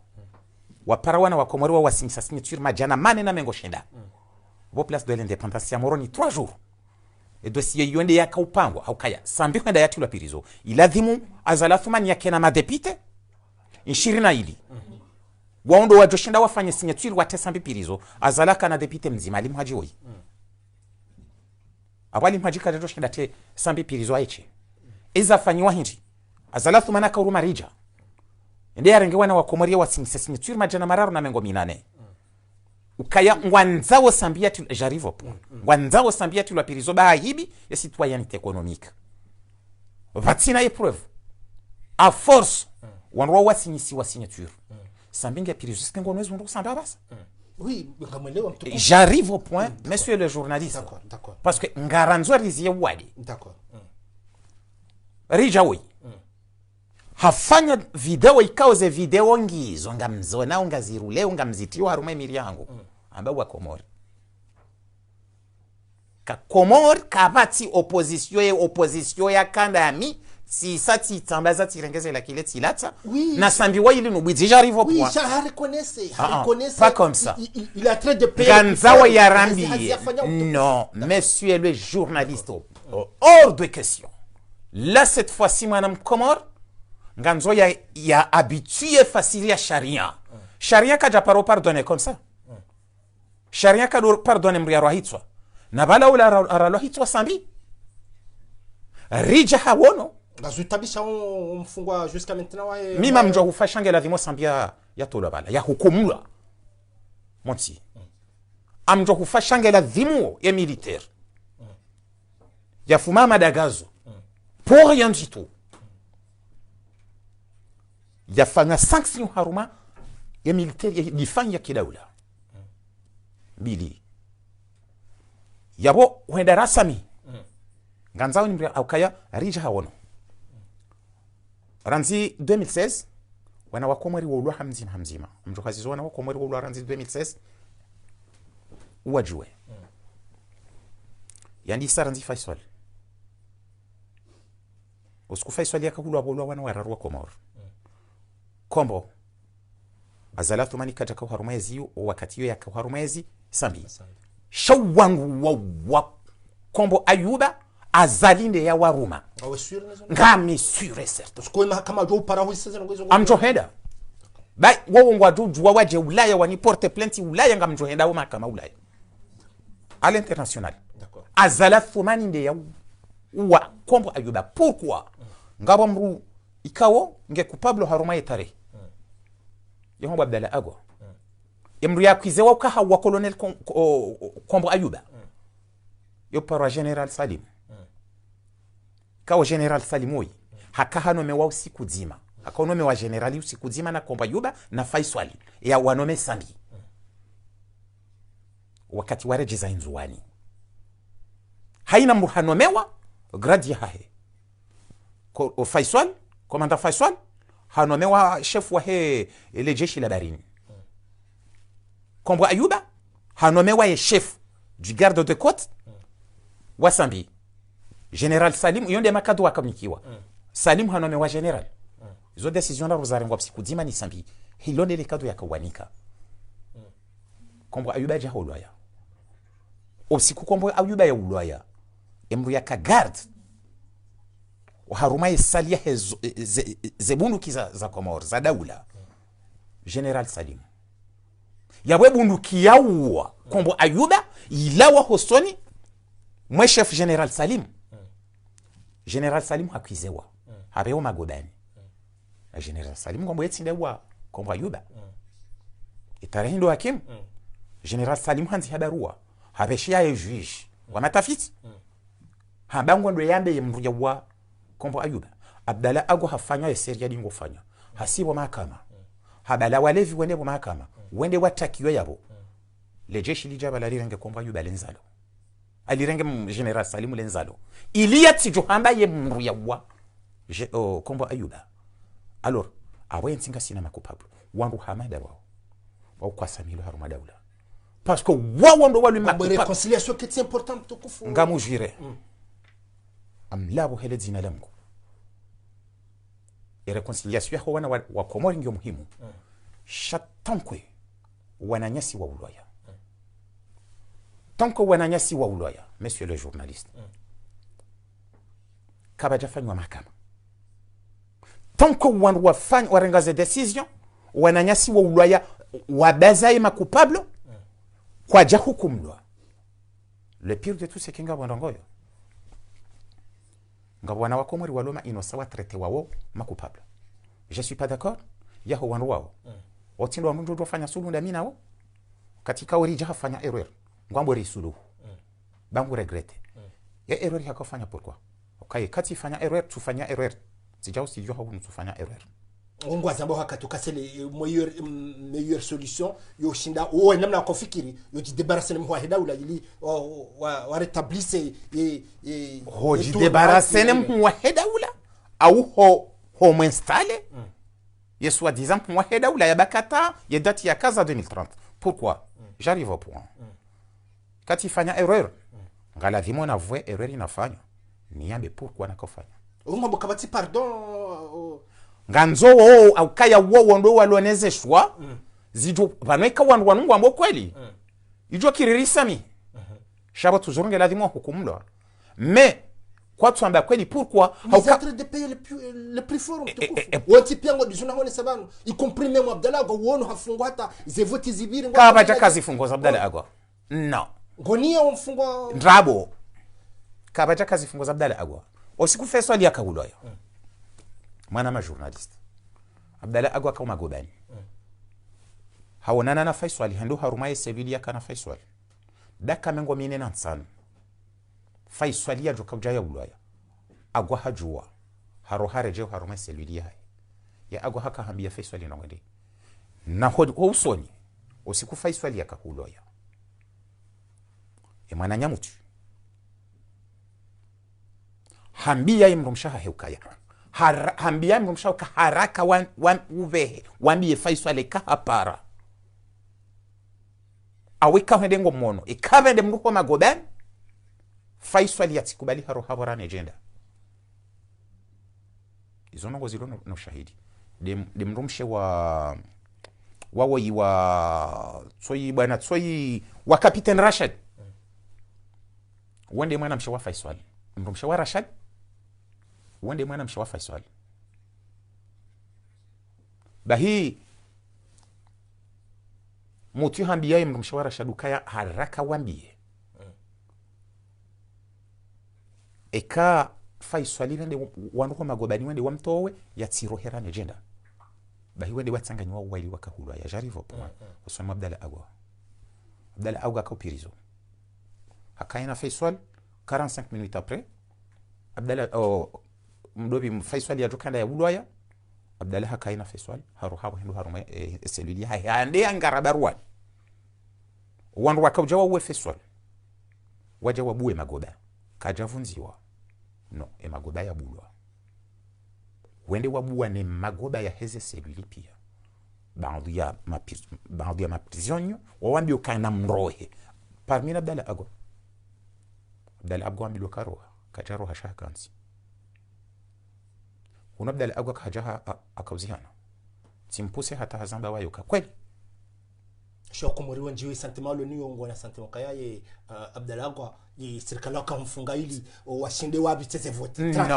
waparawana wa Komori wa wasinisa signature majana mane na mengo shenda vo place de l'indépendance ya moroni 3 jours et dossier yonde ya kaupangwa haukaya sambi kwenda yatilwa pilizo iladhimu azalathumani yake na madepite 20 waondo wa joshinda wafanye signature watesambi pilizo azalaka na depute mzima alimhaji woi abali mhajika rejo shinda te sambi pilizo aiche iza fanywa hindi azalathu manaka uruma rija ndiye arengewana wa Komori wa signature majana mararu na mengo 8 ukaya ngwanzao sambia tu j'arrive au point ngwanzao sambia tu la pilizo ba hibi ya citoyenneté économique vatina épreuve à force wanwa wa signature sambinga pilizo skengo nwezo ndo samba basa. Oui, j'arrive au point, monsieur le journaliste. D'accord. Parce que ngaranzo rizie wadi. D'accord. Rijawi. Hafanya video ikauze video ngizo ngamzona ngazirule ngamzitiwa harume emiri yangu. Amba wa Komori. Ka Komori kabati opposition ya kanda yami si sati tambaza tirengeze la kile tilata oui. Na sambi wa ili nubidi j'arrive au point. Oui, ça reconnaissait. Pas comme ça. Il a très de paix. Ganzawa yarambi. Non, monsieur le journaliste. Hors de question. Là cette fois-ci madame Komor Ganzo ya habitué facile ya sharia. Sharia kaja pardonner comme ça. Sharia ka pardonner mria rohitswa. Na bala ula rohitswa sambi. Rija hawono. Gazutabisha mfungwa jusqu'à maintenant wa mima mjo hufashange la vimo sambia ya tola bala ya hukumula. Monti. Amjo hufashange la vimo ya militaire. Ya fuma madagazo. Pour rien du tout. Ya fanya sanction haruma ya militaire ya difanya kidaula. Bili. Yabo wenda rasami. Ganzao ni aukaya rija hawono. Ranzi 2016 wana wa Komori wa ulwa hamzima. Mjokazizo wana wa Komori wa ulwa ranzi 2016 uwajue. Yandi sa ranzi Faisal. Usku Faisal yaka ulwa ulwa wana wa Komori. Kombo azalathu mani kaja kwa harumezi wakati yo yaka harumezi sambi. Shawangu wa Kombo Ayuba azalinde ya waruma. Ngami sure certes. Skoma kama jo para ho sasa ngozo. Amjoheda. Bai wo ngwa jujwa waje Ulaya wani porte plainte Ulaya ngamjoheda wo makama Ulaya. À l'international. D'accord. Azalathu mani nde ya wa Kombo Ayuba. Pourquoi? Ngabo mru ikawo nge coupable haruma yetare. Yehomba Abdalla Ago. Emru yakwizewa ukaha wa colonel Kombo Ayuba. Yo para General Salim. Kao General Salimoi. Haka nome wa usiku zima. Haka nome wa generali usiku zima na Kombo Ayuba na Faisal. Ya wanome sambi. wakati warejeza inzuani haina mhanomewa gradi ya hahe Faisal komanda Faisal hanomewa chef wa he ile jeshi la barini Kombo Ayuba hanomewa ye chef du garde de côte wa Sambi General Salim yonde makado wakamikiwa Salim hanomewa general izo decision la rozarengwa psikudima ni Sambi hilonde le kado yakawanika Kombo Ayuba ja holwaya usiku Kombo Ayuba ya ulwaya emru ya ka garde haruma isalia zebunduki za Komor za daula General Salim yawe bunduki yawa Kombo Ayuba ilawa hosoni mwe chef General Salim General Salim hakizewa habeo magobani General Salim Kombo yetindewa Kombo Ayuba itarehindo hakim General Salim hanzi hadarua habeshia ye juge wa matafiti habango ndo yambe yemruya wa Kombo Ayuba Abdalla Ago hafanya eseria dingo fanya hasibo mahakama habala walevi wende bo mahakama wende watakiyo yabo le jeshi lijaba la rirenge Kombo Ayuba lenzalo alirenge General Salim lenzalo iliyati johamba yemruya wa Kombo Ayuba alors awe ntinga sina makupablo wandu hamada wao kwa samilo haruma daula parce que wao ndo wali makupablo réconciliation qui est importante to kufu ngamu jire amlabo hele zina langu réconciliation ho wana wa Komori ndio muhimu shatankwe wananyasi wa ulaya tanko wananyasi wa ulaya monsieur le journaliste kabaja fanywa mahakama tanko wandu wafanya warengaze decision wananyasi wa ulaya wabazai makupablo kwa ja hukumlwa le pire de tout c'est kinga wandangoyo ngabwana wa Komori waloma inosawa traité wao makupablo je suis pas d'accord yaho wandu wao otindo wa mundu dofanya sulu ndami nawo katika orija hafanya erreur ngwambo risulu bangu regrette ya erreur yakofanya pourquoi okay kati fanya erreur tufanya erreur sijao sijua hawo tufanya erreur ongwa zambo hakatukase le meilleure solution yo shinda o namna kofikiri yo jidebarase mwa daula ili wa rétablisse ho jidebarase mwa daula au ho m'installer ye soi-disant mwa daula ya bakata ye date ya kaza 2030 pourquoi j'arrive au point kati fanya erreur ngala vimo na vwe erreur inafanya niambe pourquoi nakofanya umambo kabati pardon nganzo au kaya wo ndo walonezeshwa zijo banweka wandu wanungu ambo kweli ijo kiririsami shaba tuzurunge lazima hukumlwa mais kwa tuamba kweli pourquoi hauka de payer le plus fort wati piango bizuna ngone sabanu y compris même Abdalla Ago wono hafungwa hata zevoti zibiri kaba jakazi fungo za Abdalla Ago no ngonia umfungwa ndrabo kaba jakazi fungo za Abdalla Ago osikufe swali yakawuloyo mwana ma journaliste Abdalla Ago akoma gobani haonana na Faisal hando harumaye Sevilla kana Faisal daka mengo mine na nsano Faisal ya joka ujaya ulaya Ago hajua haro hareje harumaye Sevilla ya Ago haka hambia Faisal na ngende na ho usoni osiku Faisal yakahuloya mwana nyamutu hambia imrumshaha heukaya hambia imrumshaha haraka wan uvehe wambie Faisal ka hapara aweka hendengo mono ikavende mruko magoben Faisal yatikubali haro habara agenda izonongo zilono no shahidi de mrumshe wa wawo wa tsoi bwana tsoi wa Captain Rashid wende mwana mshawa Faisal mrumshe wa Rashid wende mwana mshawa Faisal bahi mutu hambia mrumshe wa Rashid kaya haraka wambie eka Faisal wende wanduko magobani wende wamtowe yatiro herane agenda bahi wende watsanganywa wali wakahulwa ya jarivo point usoma Abdalla Ago akopirizo hakaina Faisal 45 minutes après Abdalla mdobi Faisal ya jokanda ya ulwaya Abdalla hakaina Faisal haru habo hindu harume selili hande angara barwan wandu wakauja wa uefe swali waja wabue magoba kaja vunziwa no magoba ya bulwa wende wabua ne magoba ya heze seluli pia baadhi ya maprisonio wawambi ukana mrohe parmi na Abdallah Agwa ambi karoha kaja roha shakansi una Abdallah Agwa kaja akauzihana simpuse hata hazamba wayo kweli sho kumuriwa njiwe santimalo niyo ngona santimo kayaye Abdallah Agwa yi serikali akamfunga ili washinde wabi tete vote no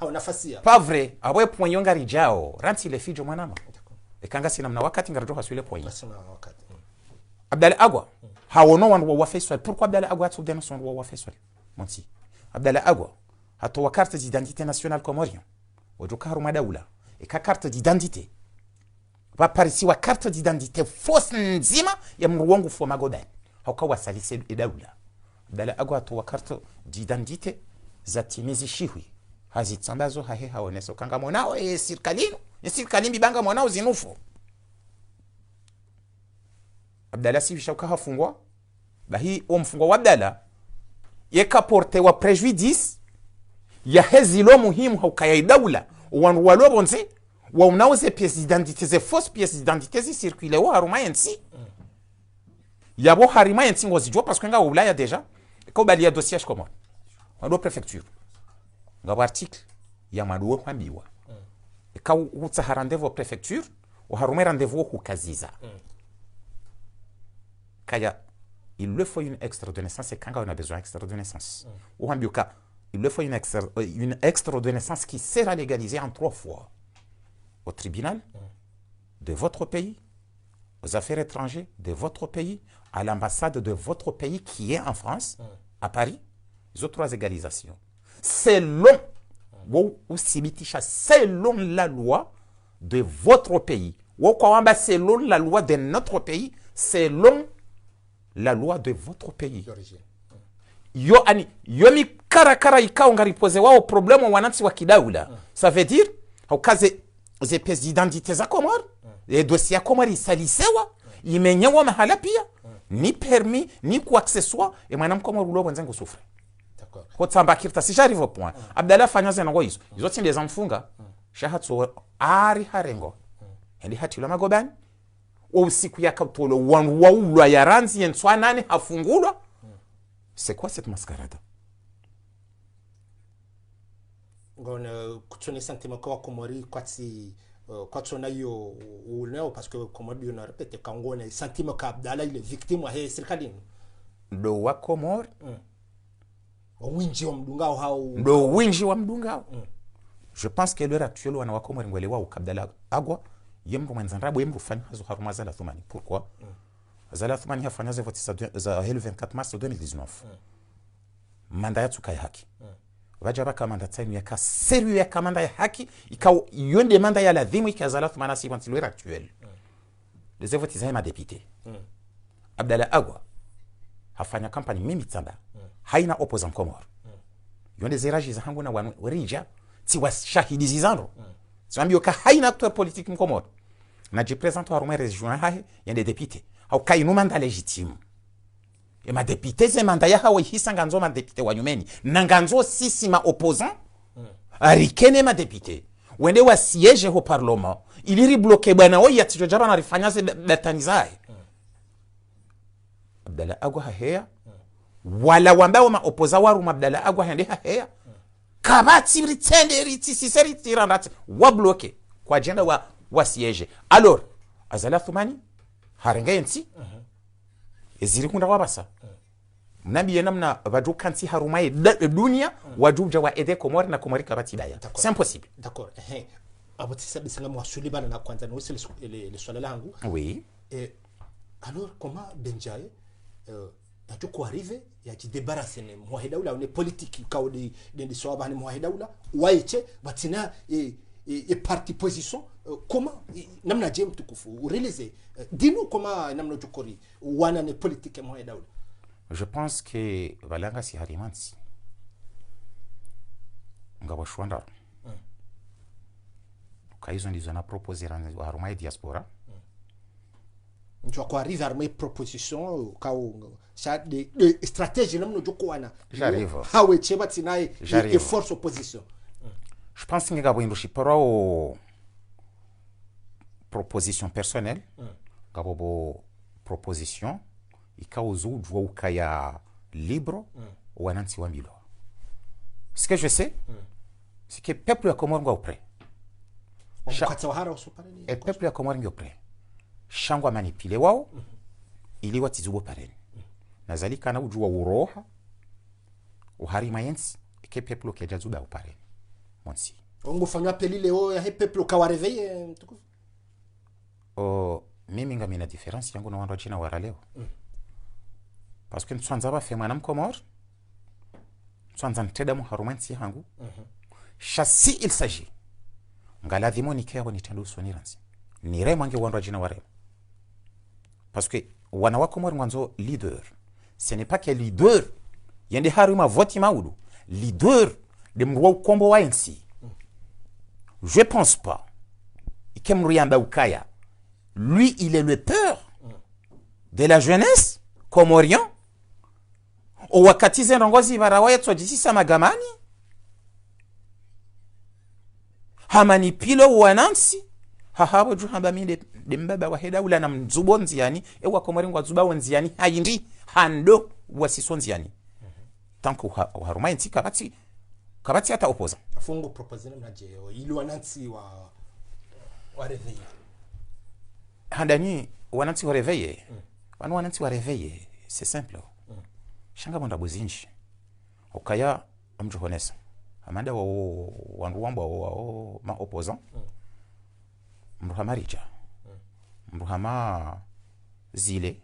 au nafasia pas vrai abwe point ngari jao ranti le fijo mwanama ekanga sina mna wakati ngari joha swile point wakati Abdallah Agwa hawono wandu wa faisal pourquoi Abdallah Agwa tu dénonce wandu wa faisal monti Abdallah Agwa hato wa carte d'identité nationale comorien wajukaru madaula eka carte d'identité va parisi wa carte d'identité fausse nzima ya mruwangu fo magodan haukawa salise daula Abdallah Agwa hato wa carte d'identité za timizi shihwi hazitsambazo hahe haoneso kanga monao sirkalini bibanga monao zinufo Abdallah si bishauka hafungwa bahi mfungwa wa Abdallah yeka porte wa prejudice ya hezilo muhimu haukaya daula wandu walobonze wa unauze pièces d'identité ze fausse pièces d'identité zi circuler wa haruma yensi yabo harima yensi ngozijwa parce que nga ulaya déjà ko balia dossier comme wado préfecture nga article ya maduwe kwambiwa ka utsa rendez-vous préfecture wa haruma rendez-vous ku kaziza kaya il le faut une extra de naissance et quand on a besoin extra de naissance ou en cas il le faut une extra de naissance qui sera légalisée en 3 fois au tribunal de votre pays, aux affaires étrangères de votre pays, à l'ambassade de votre pays qui est en France, à Paris. Les autres 3 égalisations. Selon la loi de votre pays. Selon la loi de notre pays, selon la loi de votre pays. Yomi karakara ikao ngaripoze wao problème wanansi wa kidaula. Ça veut dire haukaze ze pièces d'identité za Komor les dossiers ya Komor isalisewa imenyewa mahala pia ni permis ni quoi que ce soit et mwanam Komor ulo bonzengo souffre d'accord ko tsamba kirta si j'arrive au point Abdallah fanyaze ngo izo tinde za mfunga shahatso ari harengo ndi hati la magobani usiku yakatolo wanwa ulwa ya ranzi yenswa nani hafungulwa c'est quoi cette mascarade ngone kutsone sentiment kwa Komori kwatsi kwatsona yo uleo parce que Komori on répète kangone sentiment ka Abdallah il est victime wa serikali ndo wa Komor winji wa mdungao hao ndo winji wa mdungao je pense que l'heure actuelle wana wa Komor ngwelewa ukabdala Agwa yemru mwanzanrabo yemru fanya hazo haruma zala thumani pourquoi zala thumani hafanya za vote za 24 mars 2019 manda yatu kai haki wajaba kamanda tsainu ya kaseru ya kamanda ya haki ikao yonde manda ya ladhimu ikazala thumana si wanti l'heure actuelle les votes za ma député Abdallah Agwa hafanya kampani mimi tsamba haina opposant Komor yonde zeraji za hangu na warija ti washahidi zizando Zambio ka haina acteur politique Komor na je présente à Romain régional hahe yende député au kai no mandat légitime et ma député ze mandat ya hawe hisanga nzo ma député wa nyumeni nanganzo sisi ma opposant arikene ma député wende wa siège au parlement il iri bloqué bwana oya tijojaba na rifanya ze batanizae Abdallah Agwa haya wala wambao ma opposant wa Ruma Abdallah Agwa hende haya kabati ritende ritisiseri tirandati wa bloqué kwa agenda wa siège alors azala thumani harenga yenti eziri kunda wabasa nabi yenamna vadu kanti harumaye dunia wajuja wa ede Komori na Komori kabati daya c'est impossible d'accord abotisa bisanga mwasuli bana na kwanza no le swala langu oui alors comment Benjaye yatuko arrivé ya ci débarrasser ne muhidaula ne politique kaw de swaba ne muhidaula waiche batina et parti position comment namna jem tukufu réaliser dis-nous comment namna tukori wana ne politique muhidaula je pense que valanga si harimansi ngabo shwanda kaizo ndizo na proposer wa Haruma diaspora tu vas arriver à une proposition ça de stratégie là nous jokoana J'arrive. ah ouais tu vas tinae J'arrive. et force opposition. Je pense que ngabo indushi para o proposition personnelle ngabo bo proposition ikauzu jwa ukaya libre wanansi wa milo. Ce que je sais c'est que peuple ya Comore ngwa prêt. Wakati wa hara usupare ni Et peuple ya Comore ngwa prêt. Shangwa manipile wao ili watizubo pareni. Nazali kana ujua uroha uhari mayensi ke peuple ke jazuba upareni. Monsi. on fanya peli leo ya peuple ka réveiller mtukufu. Mimi ngamina différence yangu na wandu china wara leo. Parce que ntsanza ba fe mwana Comore. Ntsanza nteda mu harumansi yangu. Chassi il s'agit. Ngala dhimoni kero ni tendo soniransi. Ni remo nge wandu china wara. Parce que wana wa Comore ngwanzo leader. Ce n'est pas que leader yende haruma voti maudu. Leader de mrwa ukombo wa ensi. Je pense pas. Ikemruyamba ukaya. Lui, il est le peur de la jeunesse comorien. O wakati zenongozi barawaya tsojisisa magamani. Hamani pilo wanansi. Hahabo juhamba minde de mbaba wa heda ula na mzubo nziani. Ewa Comore ngwa zuba nziani. Hayindi hando wasiso nziani. Tanko haruma nsi kabati hata opoza. Afungo proposer na je ili wanansi wa réveiller. Handani wanansi wa réveiller. Wanansi wa réveiller, c'est simple. Shanga bonda buzinji. Okaya amjuhonesa. Amanda wa wandu wamba wa ma opposant. Mruhama Rija. Mruhama Zile.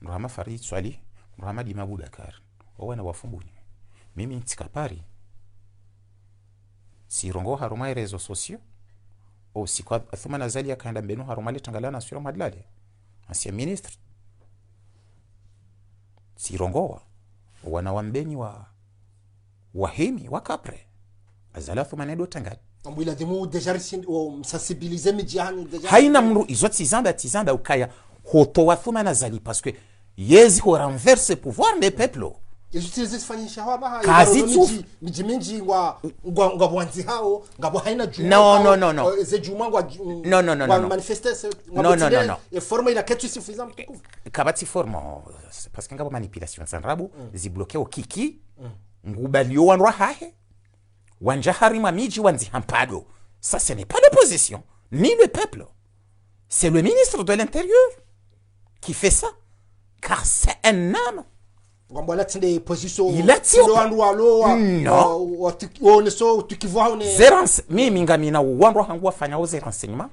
Mruhama Farid Swali. Mruhama Dima Boubacar. Owana wafumbuni. Mimi ntikapari. Si rongo haruma réseaux sociaux. O si kwa athuma nazali akaenda mbenu harumali tangalana sura madlale. Ancien ministre. Si rongo wana wambeni wa wahimi wakapre. Azala athuma nedo tangali. Ambula demo déjà sensibiliser médiane déjà. Haina mru izoti tizamba ukaya hoto wathuma nazali parce que yezi ho renverse pouvoir des peuples. Utilize fanyisha haba Kazi tu miji mingi ngwa bwanzi hao ngabo haina juma no ze juma ngwa no manifester no et forme ila ketu suffisant kabati forme parce que ngabo manipulation sanrabu zibloquer au kiki ngubalio wanwa hahe wanja harima miji wanzi hampado. Ça ce n'est pas l'opposition ni le peuple, c'est le ministre de l'Intérieur qui fait ça car c'est un homme. Ngomba latinde position il a tiré no on so tukivoa on zerance mimi ngamina wandu hangu wafanya oze renseignement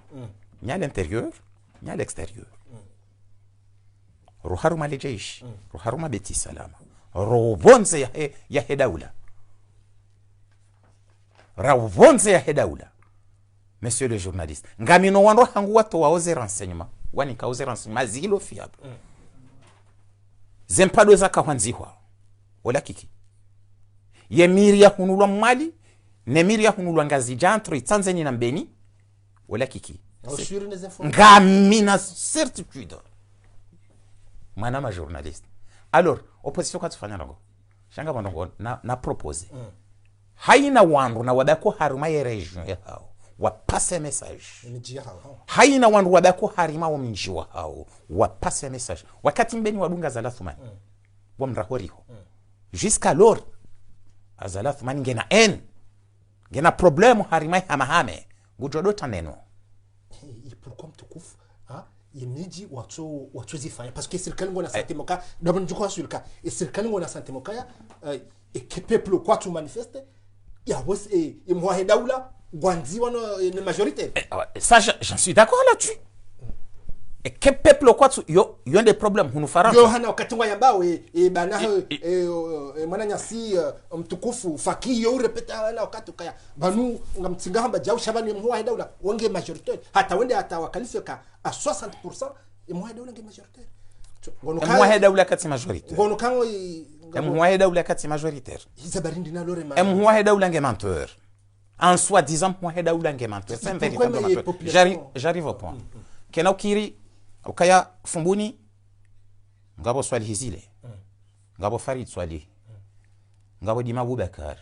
nya l'intérieur nya l'extérieur ruharuma lejeshi ruharuma beti salama robonze ya hedaula rawonze ya hedaula. Monsieur le journaliste ngamino wandu hangu watu wa oze renseignement wani ka oze renseignement zilo fiable zempado za kawanzihwa wala kiki ye miria hunulwa Mali ne miria hunulwa ngazi jantro Tanzania na Mbeni wala kiki ngamina certitude mana ma journaliste. Alors opposition kwa tufanya nango shanga bandongo na propose haina wandu na wadako haruma ye region ya hao wapase message haina wandu wadako harima wa mnjiwa hao wapase message wakati Mbeni wadunga zala thumani wa mrahoriho jusqu'alors azala thumani ngena problème harima hamahame gujodota neno. Et pourquoi mtukufu imiji watu zifanya parce que serikali ngona santé moka d'abord njoko sur le cas et serikali ngona santé moka et que peuple quoi tu manifeste ya wos et moi et daula Gwanzi wana une majorité. Ça j'en suis d'accord là-dessus. Et que peuple quoi yo des problèmes hunu faransa. Yo hana wakati ngwa yambao bana mwana nyasi mtukufu faki yo repeta na wakati kaya banu ngamtsinga hamba jau shabani mwa heda ula wange majorité hata wende hata wakalifika à 60% mwa heda ula nge majorité. Mwa heda ula kati majorité. Ngono kango mwa heda ula kati majoritaire. Izabarindi na lore ma. Mwa heda ula nge menteur. En soi-disant moi heda ula nge menteur. C'est un véritable menteur. J'arrive au point. Kenaukiri ukaya fumbuni ngabo swali hizile ngabo Farid Swalih ngabo Dima Abubakar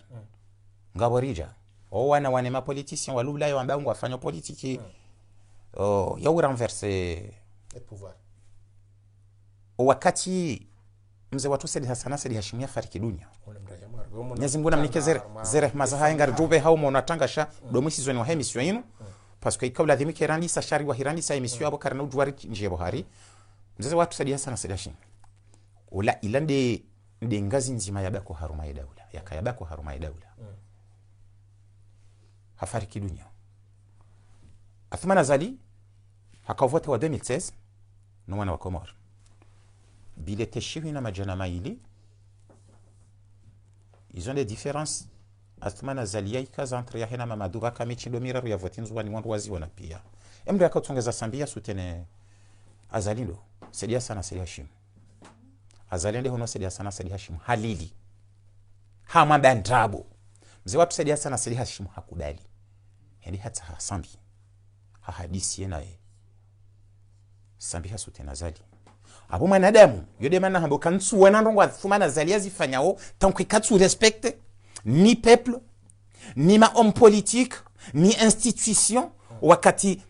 ngabo Rija wana ma politiciens walula yo ambao wafanya politiki ya renverser le pouvoir wakati mzee watu Said Hassan Said Hashim fariki dunia Mwenyezi Mungu namnike zere mazaha ngari jobe hao mona tangasha do musizoni wa emission yinu parce que ikawla dhimi kerandi sa shari wa hirandi sa emission abo karna ujwari nje bohari mzee watu Said Hassan Said Hashim ola ilande ngazi nzima yabako haruma ya daula yakayabako haruma ya daula hafariki dunia. Athman Azali hakavota wa 2016 no wana wa Komor bile teshiwi na majana maili ils ont des différences. Athman Azali yaikaza entre yahena Mamadou Baka michindo miraru ya votinzu wani wandu wazi wana pia emre yakatongeza sambia sutene Azali ndo Said Hassan Said Hashim Azali ndio hono Said Hassan Said Hashim halili hama bandrabo mzee watu Said Hassan Said Hashim hakudali yani hata hasambi hahadisi naye sambi hasutena Azali abo mwanadamu yode mana hambo kansu wana ndongo athumana Azali azifanyao tanku ikatsu respecte ni peuple ni ma homme politique ni institution wakati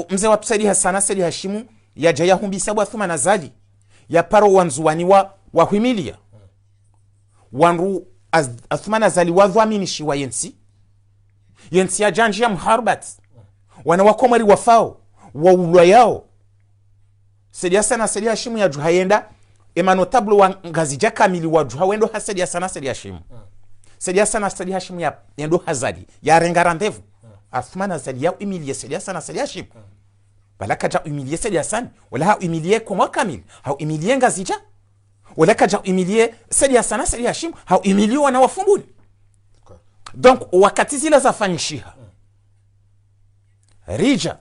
mzee watu Said Hassan Said Hashim yaja yahumbisa bwa Athman Azali ya paro wanzuwani wa huimilia wanru Athman Azali wadhamini shiwa yensi ya janji ya mharbat wana wakomari wafao wa ulwa yao Said Hassan Said Hashim ya juhayenda notable wa ngazi kamili wa juhawendo ha Said Hassan Said Hashim Said Hassan Said Hashim ya ndo Azali ya renga rendezvous Athman Azali ya humilia Said Hassan Said Hashim bala kaja humilie Said Hassan wala ha humilie kwa kamili ha humilie ngazija wala kaja humilie Said Hassan Said Hashim ha humilie wana wafumbuni. Donc wakati zile zafanyishiha Rija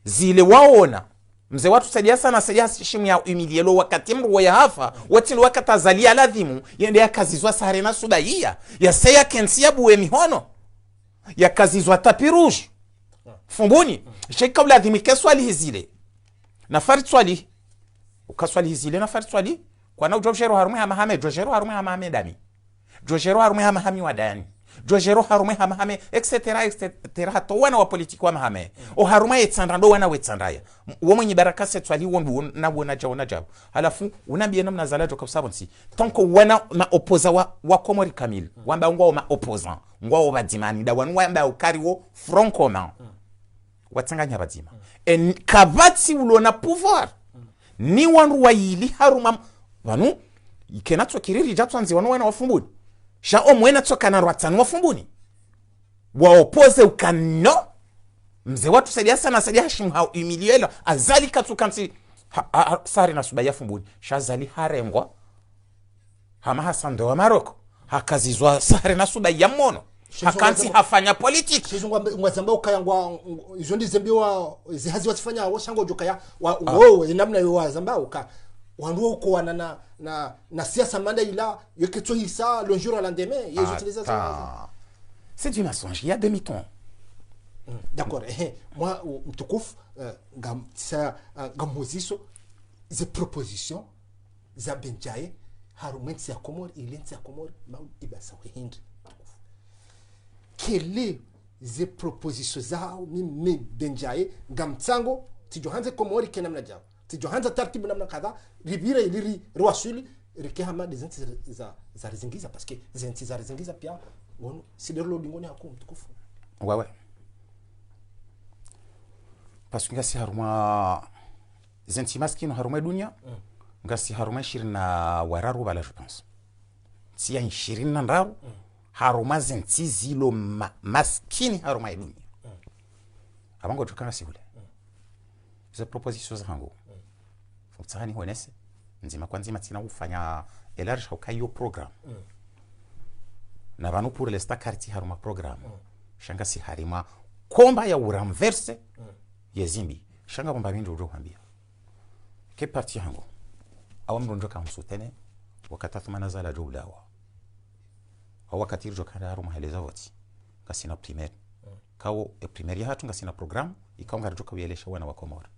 zile waona mzee watu Said Hassan Said Hashim ya humilie lo wakati mru ya hafa watilo wakati Azali aladhimu yende yakazizwa Sarena Subaiya ya seya kensia buwe mihono yakazizwa tapirush fumbuni sheka uladhimi keswali hizile na Farid Swalih ukaswali hizile na Farid Swalih kwa na ujojero harume Mohamed jojero harume Mohamed Dami jojero harume Mohamed Wadani jojero harume Mohamed etc to wana wa politiki wa Mohamed o harume etsandando wana wetsandaya wo mwenye baraka Swalih wondu na wona jaona jabo halafu unambie namna zalajo kwa sababu si tanko wana ma opposa wa Komori Kamil wamba ngwa ma opposant ngwa badimani da wamba ukariwo front commun watanganya bazima en kabati ulona pouvoir ni wanru wayili haruma wanu ikena tsokiriri jatwanzi wanu wana wafumbuni sha omwena tsokana rwatani wafumbuni wa opose ukano mzee watu Said Hassan Said Hashim ha humilielo Azali katsukansi sari na Subaiya fumbuni sha Azali harengwa hama Hassan ndo wa Maroko hakazizwa sari na Subaiya mono hakansi hafanya politiki shizungwa ngwazamba ukayangwa izo ndizembiwa zihazi watifanya washango jokaya wewe namna yo wazamba uka wanduo uko wana na siasa manda ila yeketso hisa le jour à lendemain ils utilisent ça c'est du mensonge il y a demi-ton d'accord moi mtukufu ngamuziso ze propositions za benjaye harumenti ya Komori ilensi ya Komori mau ibasa hindi kele ze propositions zao mimi benjaye ngamtsango tijohanze Komori kenamna jao tijohanza tartibu namna kadha ribira iliri rwasuli rikehama dezenti za rizingiza parce que zenti za rizingiza pia wono sidero lingoni hakum tukufu ouais parce que ngasi haruma zenti maskino haruma dunia ngasi haruma 20 na wararu bala je pense si ya 20 na ndaru haruma zenti zilo maskini haruma dunia abango tukana sibule ze propositions zangu futsani honese nzima kwanzima tina ufanya elarge hokayo program na banu pour les stakarti haruma program shanga si harima komba ya uramverse yezimbi shanga bomba bindu urohambia ke parti hango awamro njoka msutene wakati Athman Zala jowlawa au wakati rjokana haruma heleza voti kasina primaire kawo e primaire hatu ngasina program ikaunga rjoka wielesha wana wa Komori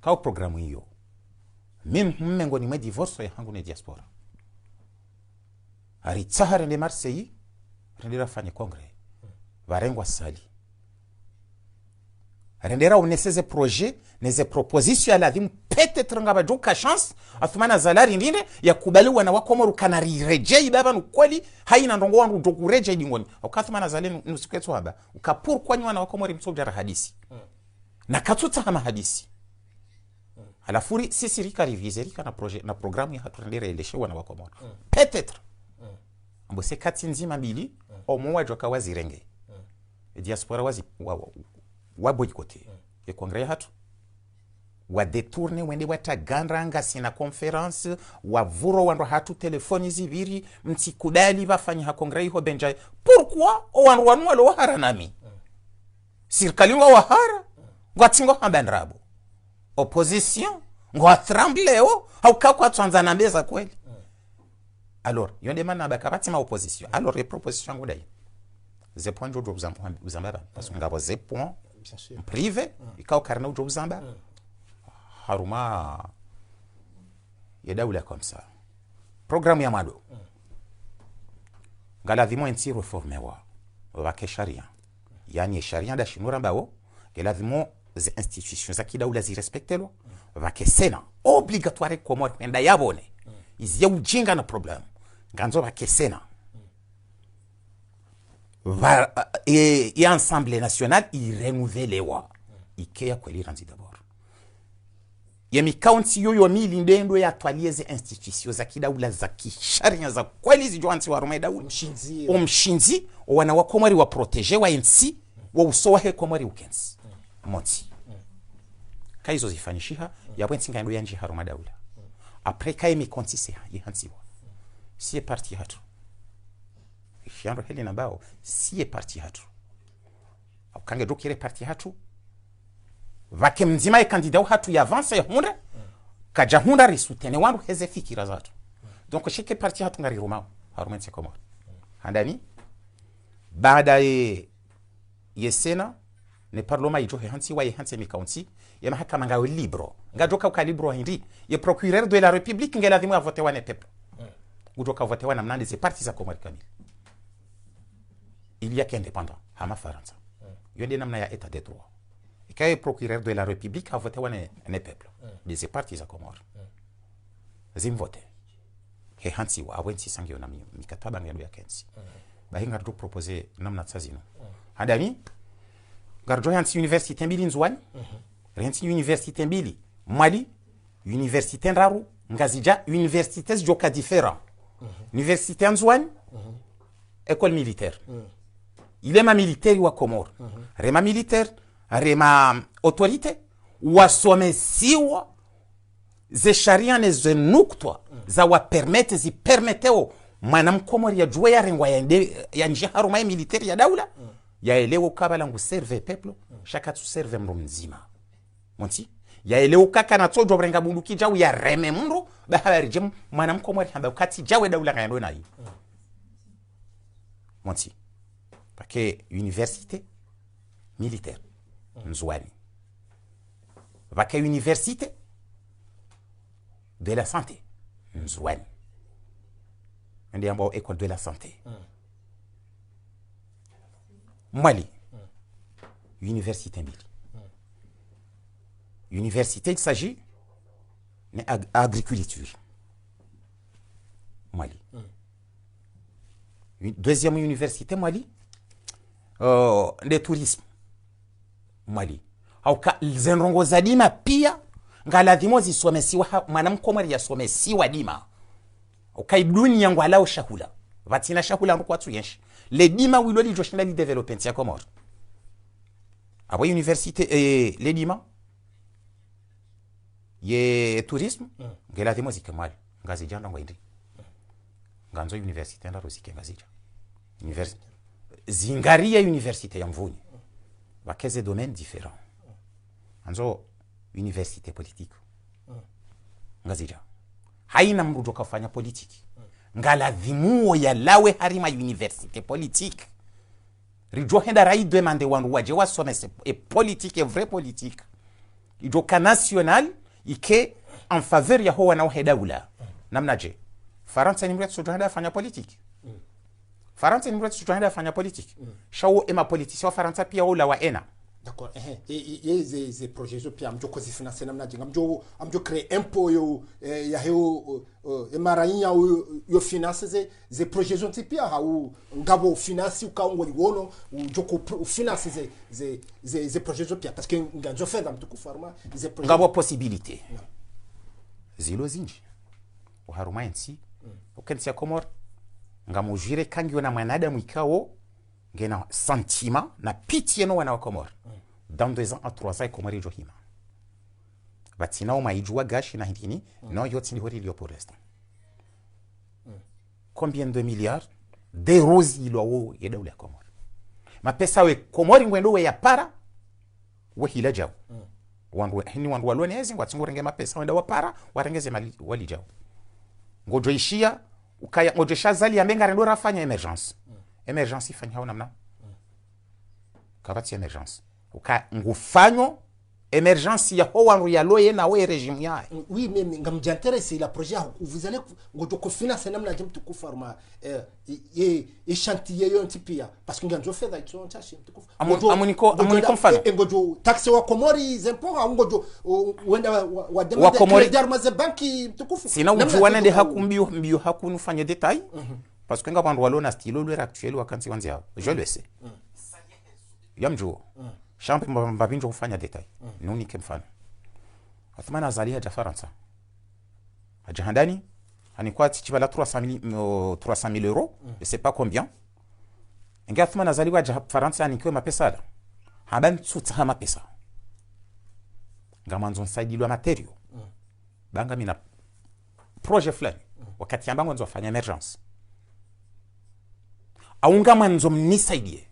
kao programu hiyo mimi mmengoni mwa divorce ya hangu ne diaspora ari tsahare ne Marseille rendera fanye kongre varengwa sali rendera uneseze projet neze proposition ya ladhimu peut-être ngaba joka chance athumana zalari ndine ya kubaliwa na wakomoru kanari rejei baba nukweli haina ndongo wangu dokureje dingoni ukathumana zaleni nusikwetu haba ukapur kwanywa na wakomori msojara hadisi na katuta kama hadisi alafuri sisi rika rivizerika na projet na programu ya haturendera eleshewa na wakomoru peut-être ambo se kati nzima mbili omuwa joka wazirenge diaspora wazi wa boycotté e kongre hatu wa détourner wende watagandanga sina conference wa vuro wando hatu telefoni ziviri mtikudali bafanya ha kongre ho benja pourquoi o wanwanu walo hara nami sirkali ngo wahara ngwatingo hambandrabo opposition ngo trembleo au kwa tsanza na mbeza kweli alors yonde mana bakabati ma opposition alors les propositions ngodai ze point jojo uzamba parce que ngabo ze point privé ikao karna ujo uzamba haruma ya daula comme ça programme ya mado galadhimo enti reforme wa kesharia yani sharia da shinura bao galadhimo ze institutions za kidaula zi respectelo va kesena obligatoire comme enda yabone izia ujinga na problem ganzo va kesena va et Assemblée nationale il renouvelewa ikea kweli ranzi d'abord yemi county yoyo mili ndendo ya twalieze institutions za kidaula za kisharia za kweli zijoanti wa Roma daula omshinzi wana wakomari wa proteger wa NC wa usowa he komari ukensi moti kaizo zifanyishiha ya bwensi ngando ya nji Roma daula après kaimi konti se yihansiwa si est parti hatu Fiandro heli na bao si est parti hatu ukange dokire parti hatu vake mzima ya kandida hatu ya avance ya hunda kaja hunda risutene wandu heze fikira zatu donc shike parti hatu ngari rumao harumense komo handani baada ye sena ne parloma ijo he hansi wa ye hansi mi county ya mahakama ngao libro ngajoka ka libro hindi ye procureur de la république ngela dimu voter wane peuple ujoka voter wana mnandi c'est parti za komari kamili il y a qu'indépendant hama faransa yonde namna ya état de droit et quand le procureur de la république a voté wane ne peuple de ces partis za komor zim voté he hansi wa awensi sangio na mikataba ngendo ya kensi bahinga ndo proposer namna tsazino hadani garjo hansi université mbili nzwani hansi université mbili mali université ndaru ngazija universités joka différent université nzwani école militaire ilema militaire wa Komoro rema militaire rema autorité wasomesiwa ze sharia ne ze nuktwa za wa permete zi permeteo mwanamkomori ya juwe ya rengwa ya nji haruma ya militaire ya daula ya elewo kabala ngu serve peuple shakatsu serve mro mzima monti ya elewo kaka na tojo brenga bunduki jawu ya reme mro bahari jem mwanamkomori hamba kati jawe daula ngayando na yi monti parce que université militaire nzwani vaka université de la santé nzwani ndi ambo école de la santé Mali université mbili université il s'agit de agriculture Mali deuxième université Mali de tourisme Mali au ka zenrongo za dima pia ngaladhimo zisomesiwa mwanamkomari ya somesiwa dima ukaibduni yangu alao shahula vatina shahula ndo kwatu yenshi le dima wiloli joshinda li development ya Komor abo université le dima ye tourisme ngaladhimo zikamali ngazi janda ngwaindi nganzo université ndaro zikengazija université zingaria université ya mvuni bakeze domaines différents anzo université politique ngazija haina mrujo kafanya politiki ngaladhimuo ya lawe harima université politique rijo henda rai demande wandu waje wasomese e politique e vrai politique ijoka national ike en faveur ya ho wana daula namna je Faransa ni mretu sujahada fanya politique Faransa ni mretu sujahada fanya politique shawo ema politicien wa Faransa pia wala wa ena. D'accord. Et ces projets pia amjo kozi financer namna jinga amjo créer impôt yo ya yo emaranyi yo financer ces projets ont pia ha u ngabo finance ukaongo liwono ujoko financer ces projets pia parce que nganjo fait dans tout format ces projets ngabo possibilité zilo zinji uharuma nsi ukensi ya Komor ngamujire kangi na mwanadamu ikao ngena sentiment na pitié no wana wa Komor. Dans 2 ans à 3 ans Komori johima batina uma ijua gashi na hindini no yotsi hori lio pour l'instant combien de milliards de rosi lo ya daula ya Komori mapesa we Komori ngwendo we ya para we hila jao wandu hini wandu walone ezi ngwatsingo mapesa wenda wa para warengeze mali wali jao ngojo ishia ukaya ngojo shazali ya menga rendo rafanya emergence ifanya haona mna kabati emergence uka ngufanyo emergence ya ho wanru ya loye na we regime ya oui mais ngamji intéressé la projet vous allez ngojo ko financer namna jëm tuku forma échantillé yon tipia parce que nganjo fait that on tashi tuku amuniko mfano ngojo taxe wa Komori zempo ngojo wenda wa demande crédit armas banki tukufu sina ujuana de hakumbio hakunu fanya détail parce que ngabandu walona style le actuel wakansi wanzia je le sais yamjo champ mbabinjo kufanya détail nuni kemfano Athmana azalia ja Faransa ajahandani anikuwa tichibala 300,000 euros je sais pas combien inga Athmana azaliwa ja Faransa anikiwe mapesa ala haban tsutsa mapesa ngamanzo nsaidilwa materio banga mina projet fulani wakati ambango nzo fanya emergence aunga manzo mnisaidie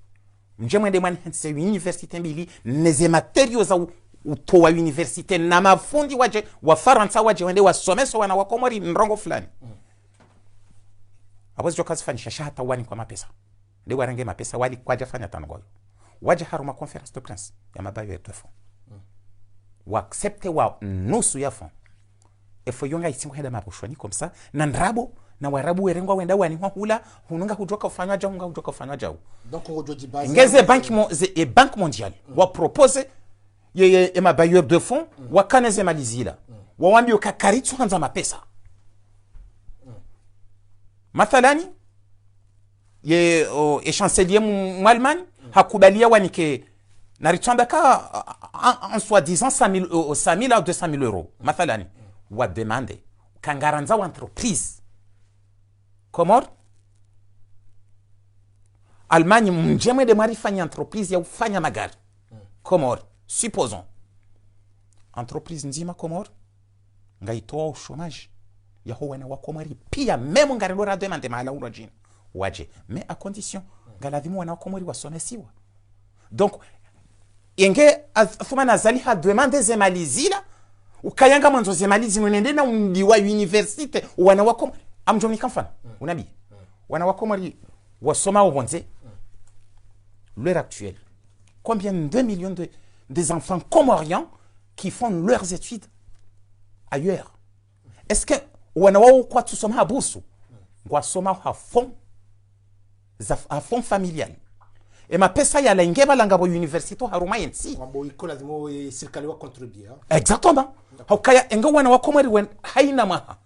mjemwende mwana hense universite mbili neze materio za utowa universite na mafundi waje wa Faransa waje wende wasomeso wana wa Komori ndrongo fulani abazi jokazi fanisha shahata wani kwa mapesa ndi warenge mapesa wali kwaja fanya tangoyo waje haruma conference de presse ya mabayo de fond wa accepte wa nusu ya fond efo yonga isingo heda mabushwani comme ça na ndrabo na warabu werengwa wenda wani hula hununga hujoka ufanywa jao hunga hujoka ufanywa jao donc ngojo jibaza ngeze banque mondiale wa propose ye mabayo de fond wa kaneze malizila wa wambio kakaritu hanza mapesa mathalani ye chancelier mwalman hakubalia wanike na ritwamba ka en soi-disant 5,000 à 200,000 euros mathalani wa demande kangaranza wa entreprise Komor Allemagne mjemwe de marifanya entreprise ya ufanya magari Komor supposons entreprise nzima Komor ngaitoa au chômage ya ho wana wa Komori pia memo ngarendora demande mala urajini waje mais à condition ngaladhimu wana wa Komori wasomesiwa donc yenge athumana zaliha demande zemalizila ukayanga mwanzo zemalizi nende na undiwa universite wana wa Komori amjomni kamfana unabi wana wa Komori wasoma obonze l'heure actuelle combien de millions des enfants comoriens qui font leurs études ailleurs est-ce que wana wao kwa tusoma habusu wasoma à fond familial et ma pesa ya la ngeba la ngabo université haruma yensi mambo iko lazima serikali wa contribuer exactement haukaya enga wana wa Komori wen haina maha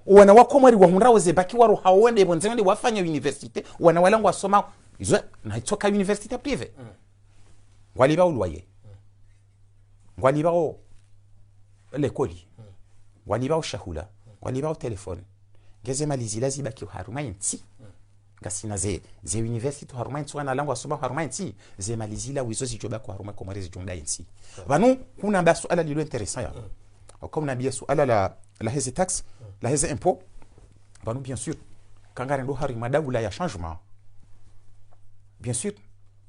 wana wa Komori wa hunrawo zebaki waro hawende bonzende wafanya université wana walangu wasoma izo na itoka université privée ngwaliba ulwaye ngwaliba l'école ngwaliba shahula ngwaliba téléphone ngeze malizi laziba ki haruma yensi ngasina ze university haruma yensi wana langu wasoma haruma yensi ze malizi la wizo zijoba kwa haruma Komori zijunda yensi banu kuna basu ala lilo intéressant ya comme na biasu ala la heze taxe la heze impôt banu bien sûr kangare ndo hari madawula ya changement bien sûr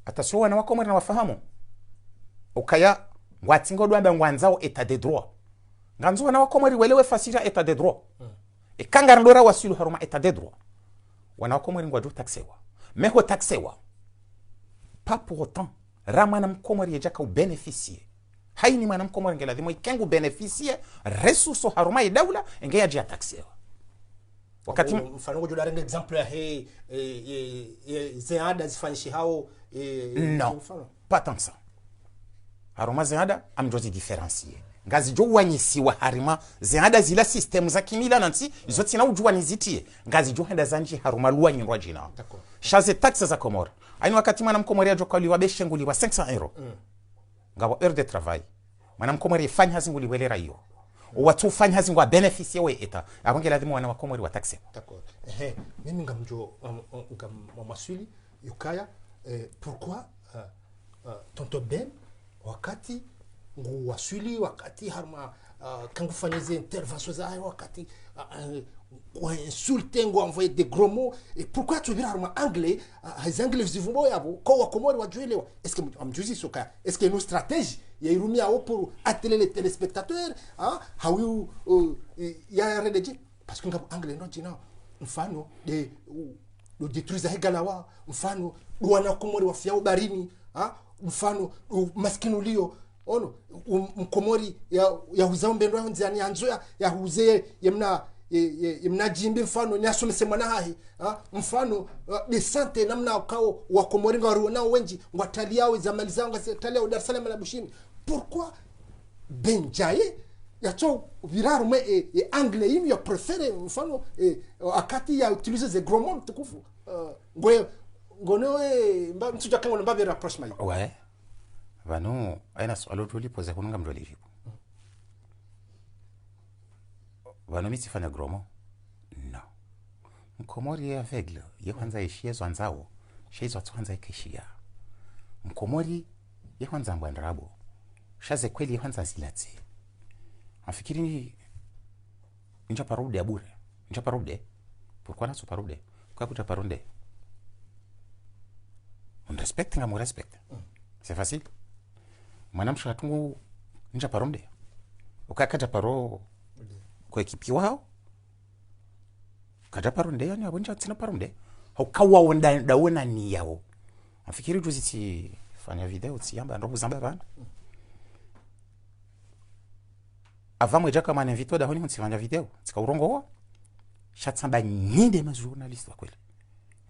attention wana wa Komori na wafahamu ukaya ngwatsingo dwamba ngwanzao état de droit nganzo wana wa Komori welewe fasira état de droit e kangare ndo rawa silu haruma état de droit wana wa Komori ngwaju taxewa meho taxewa pas pour autant ramana mkomori yajaka bénéficier haini mwana mkomori ngela dhimo ikengu beneficie resurso haruma ya dawla nge ya jia taksiwa wakati mfano ngojo darenga example ya he zeada zifanyishi hao non pas tant ça haruma zeada amjozi différencier ngazi jo wanyisiwa harima zeada zila system za kimila nanti zoti na ujua nizitie ngazi jo handa zanji haruma luwa nyindwa jina shaze taxes za Komoro aini wakati mwana mkomori ya joka liwa beshenguli wa 500 euro ngawa heure de travail mwana mkomori fanya hazinguli welera hiyo watu fanya hazi ngwa beneficie we eta abonge lazima wana wakomori wa taxi d'accord mimi ngamjo maswili yukaya pourquoi tonto Ben wakati ngu waswili wakati harma kangu fanyize intervention za wakati kwa insulter ngo envoyer des gros mots et pourquoi tu viens harma anglais les anglais vivumbo yabo ko wakomori wajuelewa est-ce que amjuzi soka est-ce que une stratégie ya irumia au pour atteler les téléspectateurs how ya redeje parce que ngabo anglais no jina mfano de détruire hegalawa mfano wana komori wafia barini mfano maskini ulio ono mkomori ya huzao mbendo nzani anzoya ya huze yemna jimbi mfano ni asomese mwana hahi mfano desante namna ukao wakomori ngaru nao wenji ngwatali yao zamali zangu tali ya Dar es Salaam na Bushini pourquoi benjaye yacho viraru me anglais yimi ya préféré mfano akati ya utiliser des gros mots tukufu ngonoe mtuja kango mbabe rapproche mai ouais vano aina swalo tuli pose kununga mdoli vipo vano misifanya gromo no mkomori ya aveugle ye kwanza ishie zwanzao shizo twanza ikishia mkomori ye kwanza mbwandrabo shaze kweli ye kwanza zilati afikiri ni nja parude ya bure nja parude pourquoi na parude kwa kuta parude on respecte nga mo respecte c'est facile mwanam shatungu nja parude ukakata paro kwa ekipi wao kada parude yani abonja tsina parude haukawa wonda daona ni yao afikiri tuziti fanya video tsiamba ndo kuzamba bana avant moi kama invité da honi mtsifanya video tsika urongo chatsamba nyinde ma journaliste wa kweli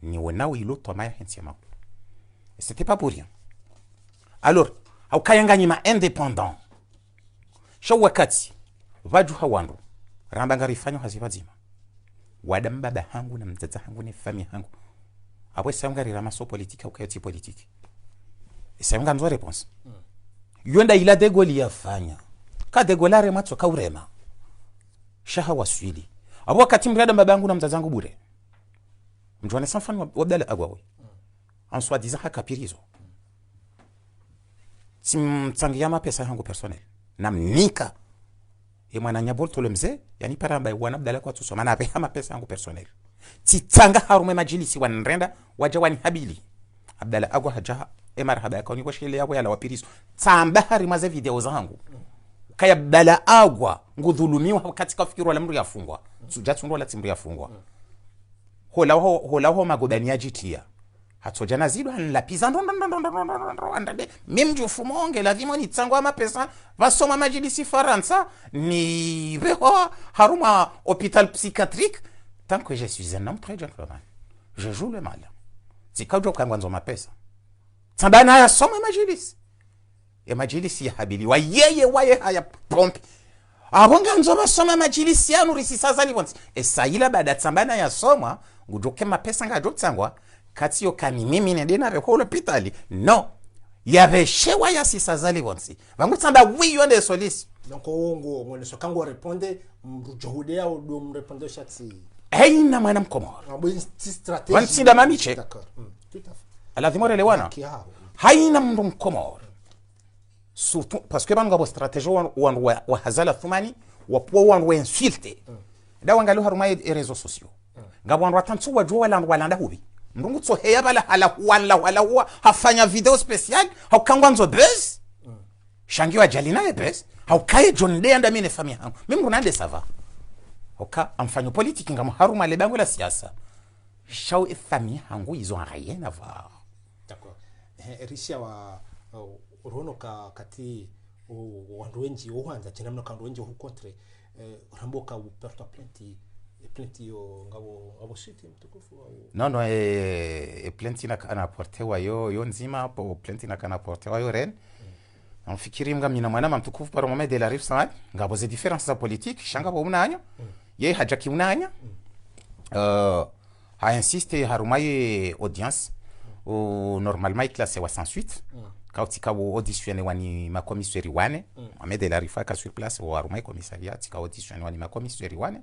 ni wanao ilo toma hensema c'était pas pour rien alors haukayanganya ma indépendant sho wakati vaju hawandu ramba ngarifanywa hazivazima wadamba bahangu na mzaza hangu ni famille hangu abo sangari ramaso politique ukayoti politique sanga nzo réponse yonda ila de goli yafanya ka de golare matso ka urema shaha waswili abo wakati mrada babangu na mzaza wangu bure mjone sanfani wabdala agwawe en soi disant haka pirizo simtsangia mapesa yangu personnel namnika mwana nyabol tolemze yani paramba wana abdala kwa tusoma na pe mapesa yangu personnel titanga harume majilisi wanrenda waje wani habili abdala agwa haja marhaba yakoni kwa shile yako yala wapirizo tsamba hari maze video zangu kaya abdala agwa ngudhulumiwa katika fikiro la mru yafungwa sujatu ndo la timru yafungwa hola magobani ajitia hatojana zido anlapiza ndo andade memju fumonge lazima ni tsangwa mapesa vasoma majilisi Faransa ni reho haruma hôpital psychiatrique tant que je suis un homme très gentleman je joue le mal sikaujo kangwanzo mapesa tsambana ya soma majilisi majilisi ya habili wa yeye waye haya pompe abonga nzoma soma majilisi yanu risisa bonsi esaila bada tsambana ya soma ngujoke mapesa ngajo tsangwa katiyo kani mimi nedena re hospitali no yaveshewa ya sisazali bonsi vangu tsamba wiyonde solisi donc ongo mwene sokango répondre mrujohude au do mrépondre chatsi haina mwana mkomoro abo stratégie wansinda mamiche d'accord tout à fait alazimore lewana haina mndu mkomoro surtout parce que bango stratégie wa hazala thumani wa insulte da wangalu haruma réseaux sociaux ngabo wandu atantu wa jwa walanda hubi ndungu tsoheya bala hala huwa hafanya video special haukangwa nzo buzz shangi wa jalina ye buzz haukaye John Day anda mine famia hangu mimi runande sava hauka amfanyo politique ngamo haruma le bango la siasa shau famia hangu ils ont rien à voir d'accord risia wa urono kati wandu wengi ohanza chena mno kandu wengi hukontre ramboka u porta plainte yo ngabo city mtukufu au non plainte na kana portewa yo nzima po plainte na kana portewa yo ren nafikiri mgamina mwana mtukufu par moment de la rive sahel ngabo ze différences za politique shanga bo mnanya ye haja ki mnanya ha insiste harumaye audience ou normalement classé wa sans suite kautika wo auditionné wani ma commissaire wane Mohamed El Arifa ka sur place wa harumaye commissariat tika auditionné wani ma commissaire wane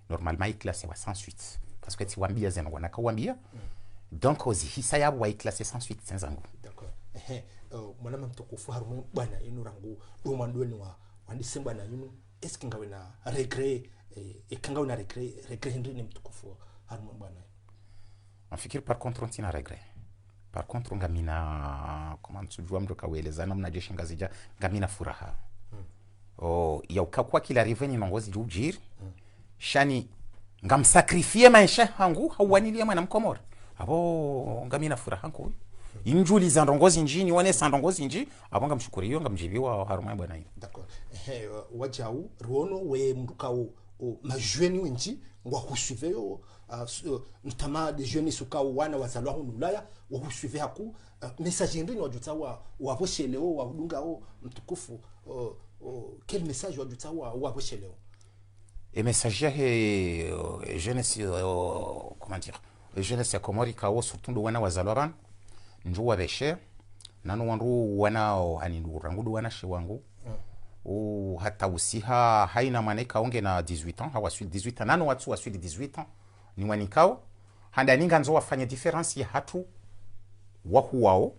normalement classé wa sans suite parce que ti wambia zeno wana ka wambia donc ozi hisa yabo wa classé sans suite senzangu. D'accord. Mwana mtukufu harumaye bwana inu rangu do mandweni wa wandisemba na yunu est-ce que ngawe na regret kangawe na regret Henry ni mtukufu harumaye bwana nafikiri par contre on tina regret. Par contre ngamina comment tujua mtu kawelezana mna jeshi ngazija ngamina furaha ya ukakwa kila riveni nongozi jujiri shani ngamsakrifie maisha hangu hawanilia mwana mkomora abo ngamina furaha nko injuli za ndongozi njini wane sa ndongozi nji abo ngamshukuriyo ngamjibiwa haruma bwana hiyo. D'accord. Wajau ruono we mdukao majueni wenji ngwa husuive yo notamment des jeunes sukao wana wazalwa hunulaya wa husuive haku message ndini wajutawa wabosheleo wa hudungao mtukufu quel message wajutawa wabosheleo et message jeunesse comment dire jeunesse komori kao surtout wana wazalwa ban njuwa beshe nanu wandu wana anindu rangudu wana shewangu hata usiha haina maneka onge na 18 ans hawasuli 18 ans nanu watu wasuli 18 ans ni wanikao handa ninga nzo wafanya difference ya hatu wahu wao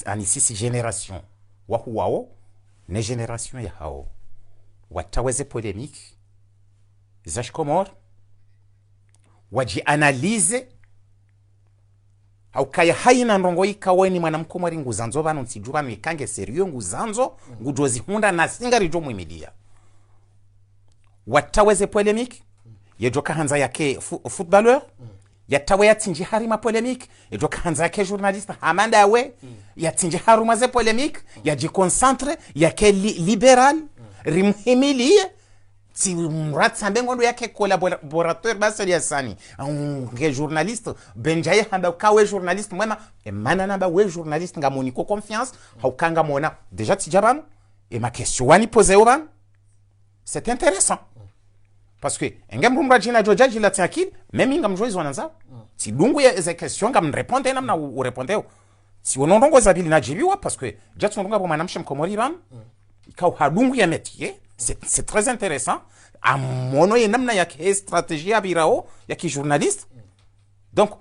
ani sisi generation wahu wao ne generation ya hao wataweze polemique zash komor waji analyze au kaya haina ndongo ikaweni mwanamkomori nguzanzo bano nsijura mikange serio nguzanzo ngujozi hunda na singari jo mwimidia wataweze polemique yejoka hanza yake footballeur yatawe yatinji harima polemique yejoka hanza yake journaliste hamanda we yatinji haruma ze polemique yaji concentre yake liberal rimhimilie si mratsambe ngondo yake collaborateur basi ya sani nge journaliste benjaye handa kawe journaliste mwema emana namba we journaliste ngamoni ko confiance haukanga mona déjà tijaban et ma question wani poser oban c'est intéressant parce que engam rumba jina jojaji la tiakil même ngam joizo wananza si dungu ya eza question ngam répondre namna u répondre si onondongo zabili na jibiwa parce que jatsu ndonga bo manamshem komori ban ikau hadungu ya métier c'est très intéressant à mono yenamna yake stratégie abirao yaki journaliste donc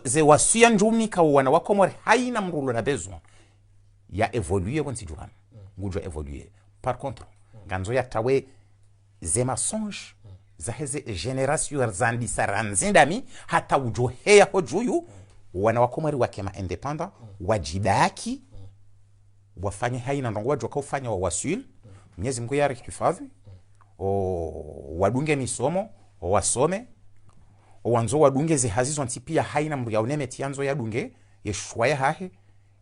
ze wasuya njumni ka wana wakomori haina mrulo na besoin ya évoluer bonsi juran ngujo évoluer par contre ganzo ya tawe ze mensonge za heze generation zandi saranzindami hata ujohea hojuyu wana wakomori wakema independent wajidaki wafanye haina ndongo wajwa kufanya wa wasul Mwenyezi Mungu yari hifadhi wadunge misomo wasome wanzo wadunge zihazizo ntipia haina mbu ya uneme tianzo ya dunge yeshwaya hahe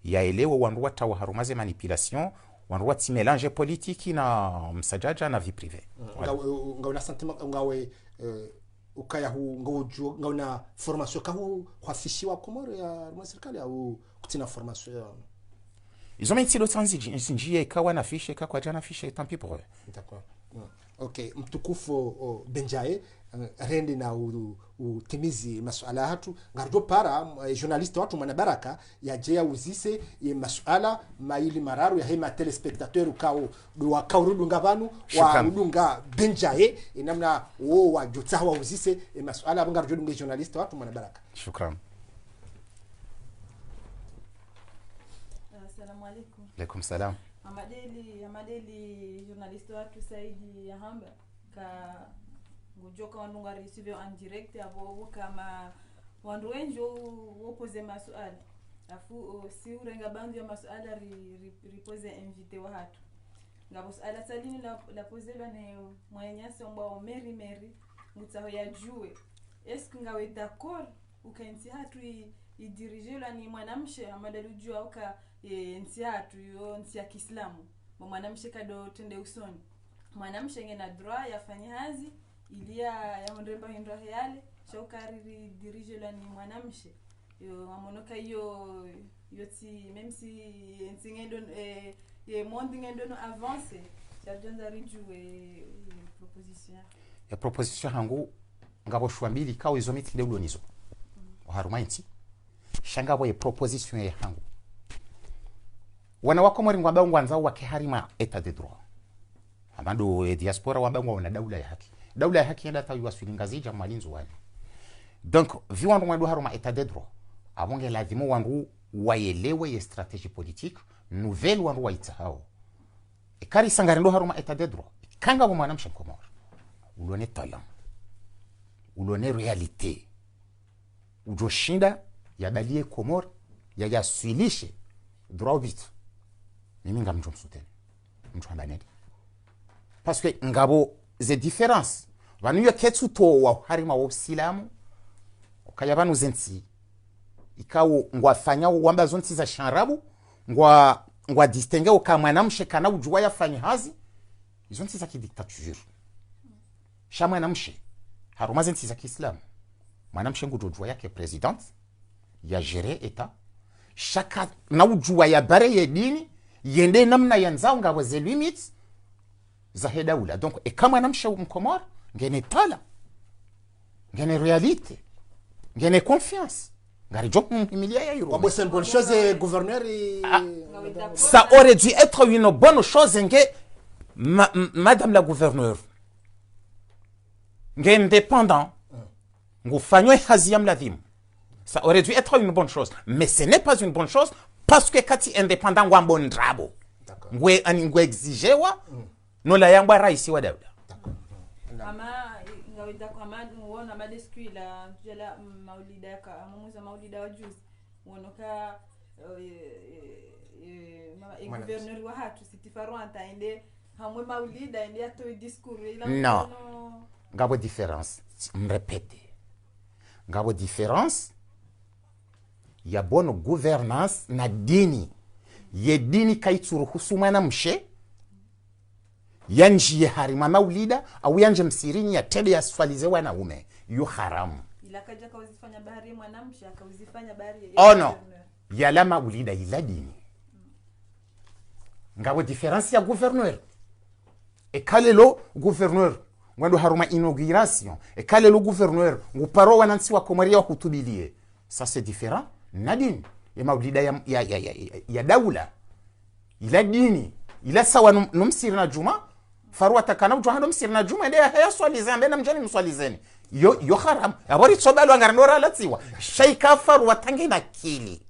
yaelewe wandu watawa harumaze manipulation wandu wati mélange politique na msajaja na vie privée ngauna sentiment ngawe ukaya hu ngaujo ngauna formation kahu khafishiwa komoro ya serikali au kutina formation ils ont mis le transit kawa na fiche kwa jana fiche tant pis pour eux. D'accord. Okay, mtukufu Benjaye rendi na utimizi masuala hatu ngarjo para journaliste watu mwana baraka ya jea uzise ye masuala maili mararu ya hema telespectateur ukao wa kaurudu ngabanu wa udunga Benjaye inamna wa jutawa uzise ye masuala ngarjo dunga journaliste watu mwana baraka. Shukran. Assalamu alaikum. Alaikum salam. Amadeli journaliste watu Saidi Yahamba ka ngujoka wanunga receive en direct abo kama wandu wenjo wopoze masuala afu si urenga bandu ya masuala ripoze invité wa hatu ngabo sala salini la pozelwa ne mwanyasi omba meri mutsaho ya jue est-ce que ngawe d'accord ukaenzi hatu idirije la ni mwanamshe amadalujua uka enzi hatu yo nsi ya Kiislamu mwanamshe kado tende usoni mwanamshe ngena droit yafanye hazi ilia ya mremba hindra yale shaukariri dirije la ni mwanamshe yo amonoka yo ti même si ngendo monde ngendo no avance chajonza riju proposition ya proposition hangu ngabo shwambili kawo izo mitinde ulonizo harumainti shanga bo proposition ya hangu wana wako mori ngwamba ngwanza wake harima etat de droit amando diaspora wabangwa wana daula ya haki yenda tawi waswilingazi jamu malinzo wale donc viwandu ngwando haruma etat de droit abonge lazima wangu waelewe ye stratégie politique nouvelle wandu waita hao ikari sangarendo haruma etat de droit kanga bo mwanamshe Komoro ulone talent ulone realite ujoshinda yabalie Komoro yaswilishe droit vite mimi ngamjomsutene mchwandanete parce que ngabo ze difference vanu ya ketsu to wa harima wa Islamu ukaya vanu zensi ikawo ngwafanya wamba zonti za sharabu ngwa distingue ukamwanamshe kana ujua yafanya hazi zonti za kidiktature shamwanamshe haruma zensi za Kiislamu mwanamshe ngujua yake president ya gérer état shaka na ujua ya bare ya dini yende namna yanzao ngabo ze limits za hedaula donc e kama namshe Mkomoro ngene tala ngene realite ngene confiance ngari jok mimilia ya Wabo c'est une bonne chose gouverneur ça aurait dû être une bonne chose madame la gouverneure nge indépendant ngufanywe haziyam ladhim ça aurait dû être une bonne chose mais ce n'est pas une bonne chose parce que kati indépendant ngwambo ndrabo ngwe exigewa no la yangwa raisi wa daula ama ngawida kwa madu uona madeskui la jela maulida ka amuza maulida wa juzi uonoka gouverneur wa hatu sitifaro ataende hamwe maulida ende ato discours ila non ngabo différence m'répéter ngabo différence ya bonne gouvernance na dini ye dini kaitsuruhusu mwanamshe yanji harima maulida au yanje msirini ya tele ya swalize wanaume yu haramu ila kaja kauzifanya bahari mwanamshe akauzifanya bahari oh no yala maulida ila dini ngabo différence ya gouverneur ekalelo gouverneur ngwando haruma inauguration ekalelo gouverneur nguparo wanansi wa Komoria wa kutubilie ça c'est différent na dini ya maulida ya daula ila dini ila sawa numsiri na juma farwa takana ujwa msiri na juma ndia haya swalize mbena mjani mswalizeni yo haram abori tsobalo ngarandora latiwa shaika farwa tangi na kili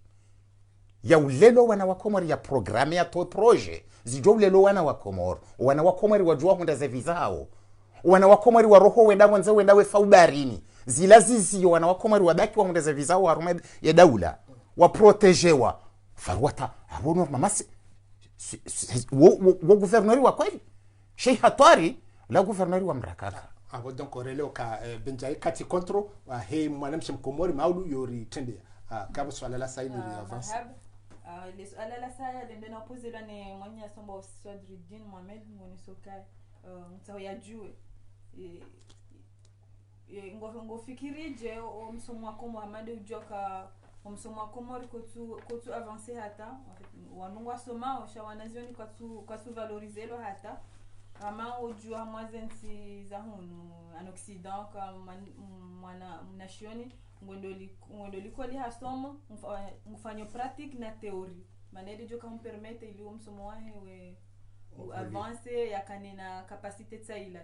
ya ulelo wana wa Komori ya programme ya to projet zijo ulelo wana wa Komoro wana wa Komori wajua hunda za visa hao wana wa Komori wa roho wenda we faubarini zilazizi wana wa Komori wabaki wa hunda za visa hao harume ya daula wa protegewa farwata abono mamasi wo gouverneur wa kweli Sheikh Hatari la gouverneur wa Mrakaka abo donc releo ka benjai kati control wa he mwanamshe Mkomori maudu yori tende kabo swala la saini ni avance les swala la saya de na poser la ne mwanya sombo Swadridin Mohamed Monisoka mtao ya jue ngofikirije msomo wako Mohamed ujoka msomo wako Komori kotu avancer hata wanungwa soma oshawanazioni kwa su valoriser lo hata ama ujua mwazensi za hunu en Occident kama mwanashioni ngondoli koli hasomo mfanyo pratique na théorie manede joka mpermete ili msomo wahe we avance yakanena capacité tsaila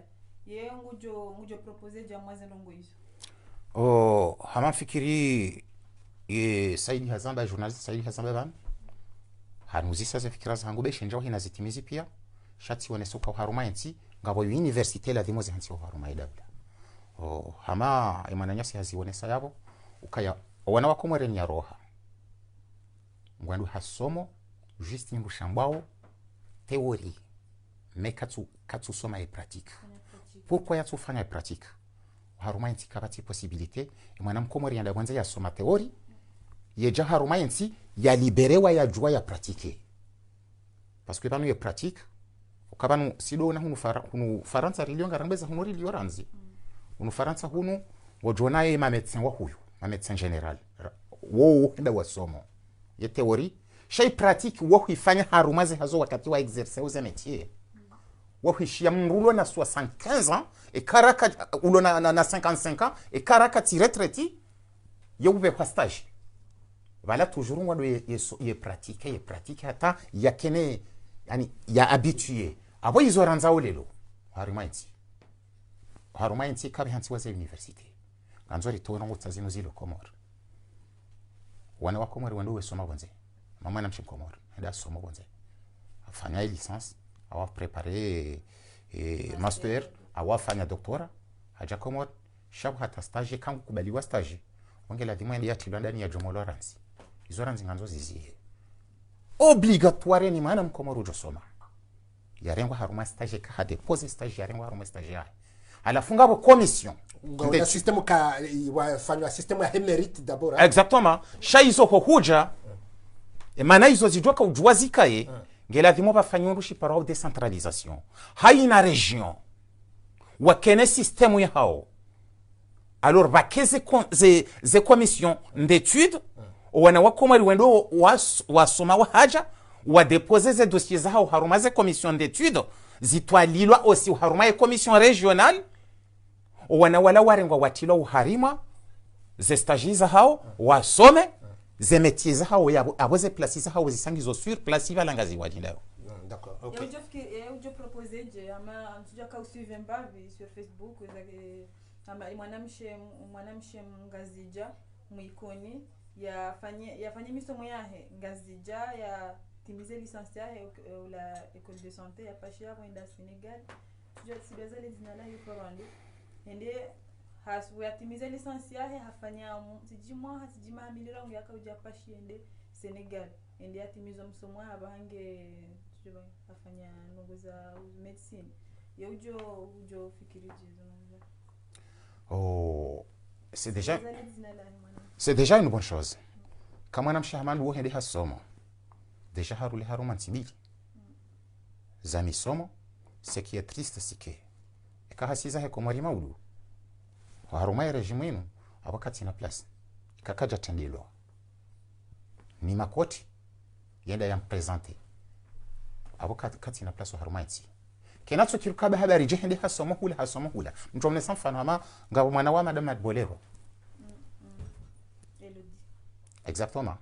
ye ngujo proposer ja mwaze ndongo hizo hama fikiri Saidi Hazamba journaliste Saidi Hazamba ban hanuzisa za fikira zangu be shenja hina zitimizi pia shati wanesoka haruma yanti ngabo universite la dimoze hanti haruma idabla hama imananyasi haziwonesa yabo ukaya wana wa Komori ni roha ngwandu hasomo juste ngushambao théorie mais katsu soma et pratique pourquoi yatsu fanya pratique haruma inti kabati possibilité mwana mkomori yanda kwanza ya soma teori yeja haruma inti ya liberewa ya jua ya pratique parce que banu ya pratique ukabanu sido na hunu faransa rilio ngarambeza hunu rilio ranzi hunu faransa hunu wajona ye ma médecin wa huyu ma médecin général wo nda wasomo ye teori shay pratique wo huifanya harumaze hazo wakati wa exercer aux métiers wo huishia mrulo na 75 ans et karaka ulo na 55 ans et karaka ti retraité ye ube kwa stage voilà toujours ngwado ye pratique hata yakene yani ya habitué abo izoranza olelo harumainti kabe hansi waze université kanzori to ngo tsazino zilo komor wana wa komor wando wesoma bonze mama na mshimkomor hada soma bonze afanya licence awa préparer master awa fanya doctorat haja komor shabu hata stage kangu kubaliwa stage ongela dimwe ya tilanda ni ya jomolo ranzi izoranzi nganzo zizie obligatoire ni maana mkomor ujosoma yarengwa haruma stage ka depose stage yarengwa haruma stage ya alafunga bo commission le système ka wafanywa système ya mérite d'abord exactement shaizo hohuja maana hizo zidoka ujwazika ye ngela dhimo bafanywa rushi para décentralisation haina region wakene système ya hao alors bakeze ze commission d'études wana wakomari wendo wasoma wa haja wa déposer ces dossiers zao haruma ze commission d'études zitwalilwa osi haruma ye commission régionale wana wala warengwa watilo uharima ze stagies hao wasome ze métiers hao aboze places hao zisangizo sur place ivalangazi wajindaro. D'accord, OK. Je proposais je ama antuja ka suivre mbavi sur Facebook ama mwanamshe ngazija muikoni yafanye misomo yahe ngazija ya timize licence yahe la école de santé ya pashia kwenda Senegal tujua sibeza le dinala yuko Rwanda ende hasu yatimize licence yahe hafanya sijima milira ngo yakauja pashia ende Senegal ende yatimiza msomo abahange tujua hafanya nongoza medicine ya ujo fikiri jizo. Oh, c'est déjà une bonne chose. Kama na mshahamani wo hende hasomo deja harule haruma ntibili za misomo ce qui est triste sike eka hasiza he komari maudu haruma ya regime yenu abakati na place kakaja tendilo ni makoti yenda ya mpresente abakati na place haruma iti kenacho kirukabe habari je hende hasomo hula mtu mne samfano ama ngabo mwana wa madame Bolero exactement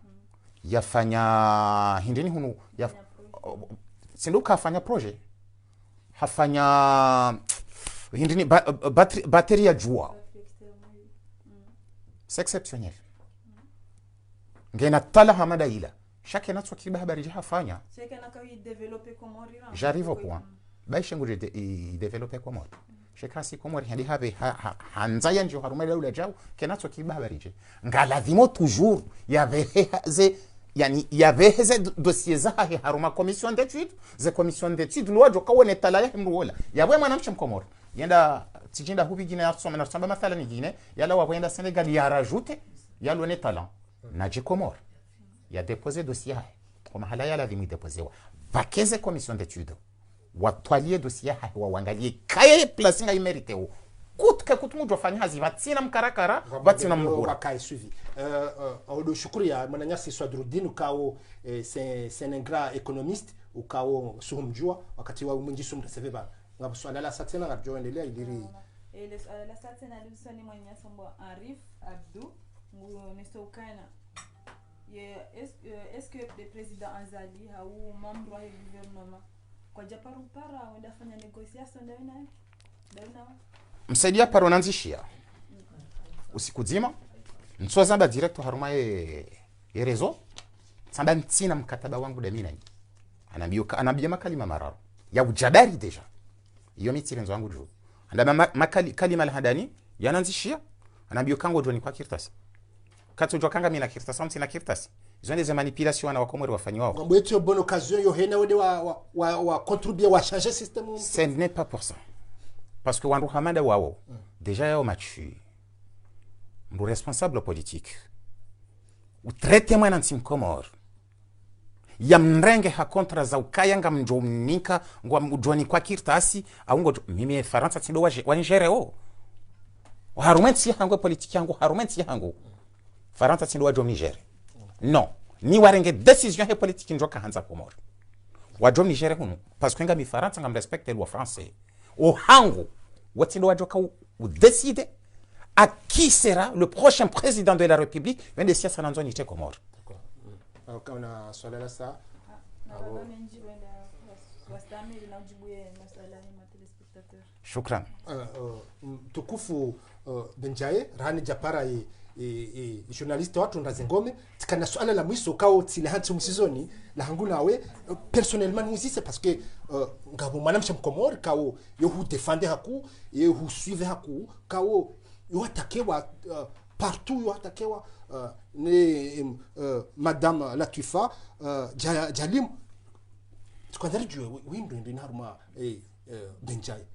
yafanya hindini hunu sinduka afanya projet hafanya hindini batterie ya jua c'est exceptionnel ngena tala hamada ila chaque natso kiba habari je hafanya cheke na kawi développer comment rira j'arrive au point baisha ngure développer comment shekasi komori hadi habe hanzaya njo haruma daula jao kenatso kiba habari je ngaladhimo toujours yaveheze dossier zahe haruma commission d'études ze commission d'études lwajo kawone tala ya mruola yabwe mwanamshe mkomoro yenda tijinda hubi gine yatsoma na tsamba mathala ni gine yala wabwenda Senegal ya rajoute yalo ne talent na je komoro ya déposer dossier kwa mahala yala dhimi déposer vakeze commission d'études watwalie dossier wa wangalie kaye placinga imeriteo kutka kutumujo fanya hazi vatsina mkarakara vatsina mruola wakai suivi odo shukuri ya mwananyasi Swadruddin ukao c'est un grand économiste ukao suhumjua wakati wa mwingi sumda seveba ngabo swala la satena ngabjo endelea iliri la satena lusoni mwanya sombo Arif Abdou nesto ukana est-ce que le président Azali ou membre du gouvernement kwa japaru para wenda fanya negotiation dauna msaidia paronanzishia usiku zima nsozamba direct haruma ye rezo samba ntina mkataba wangu da mina anambia makalima mararo ya ujadari deja iyo mitirenzo wangu juu anda kalima alhadani yananzishia anambia kango joni kwa kirtasi kato jo kanga mina kirtasi mtina kirtasi zone des manipulations na wakomori wafanywa wao ngombo yetu bonne occasion yo hena wode wa contribuer wa changer système ce n'est pas pour ça parce que wandu hamada wao déjà yao machu mdu responsable politique u traite mwana ntim Komor ya mrenge ha kontra za ukaya nga mjomnika ngwa mjoni kwa kirtasi au ngo mimi Faransa tindo wa Nigeria o harumenti yangu politiki yangu harumenti yangu Faransa tindo wa jom Nigeria non ni warenge decision he politiki njoka hanza Komor wa jom Nigeria hunu parce que nga mi Faransa ngam respecte loi français o hangu watindo wa joka ou décider à qui sera le prochain président de la République un des siasa nanzo nite Komor. D'accord. On a swala la sa. Shukran. Tukufu Benjaye rani japara e journaliste watu ndazengome tikana swala la mwiso kao tsile hantu msizoni la hangu nawe personnellement musise parce que ngabo mwanamsha mkomori kao yo hu défendre haku yo hu suivre haku kao yo atakewa partout yo atakewa madame Latifa Jalim tukandari jwe windu ndi haruma Benjaye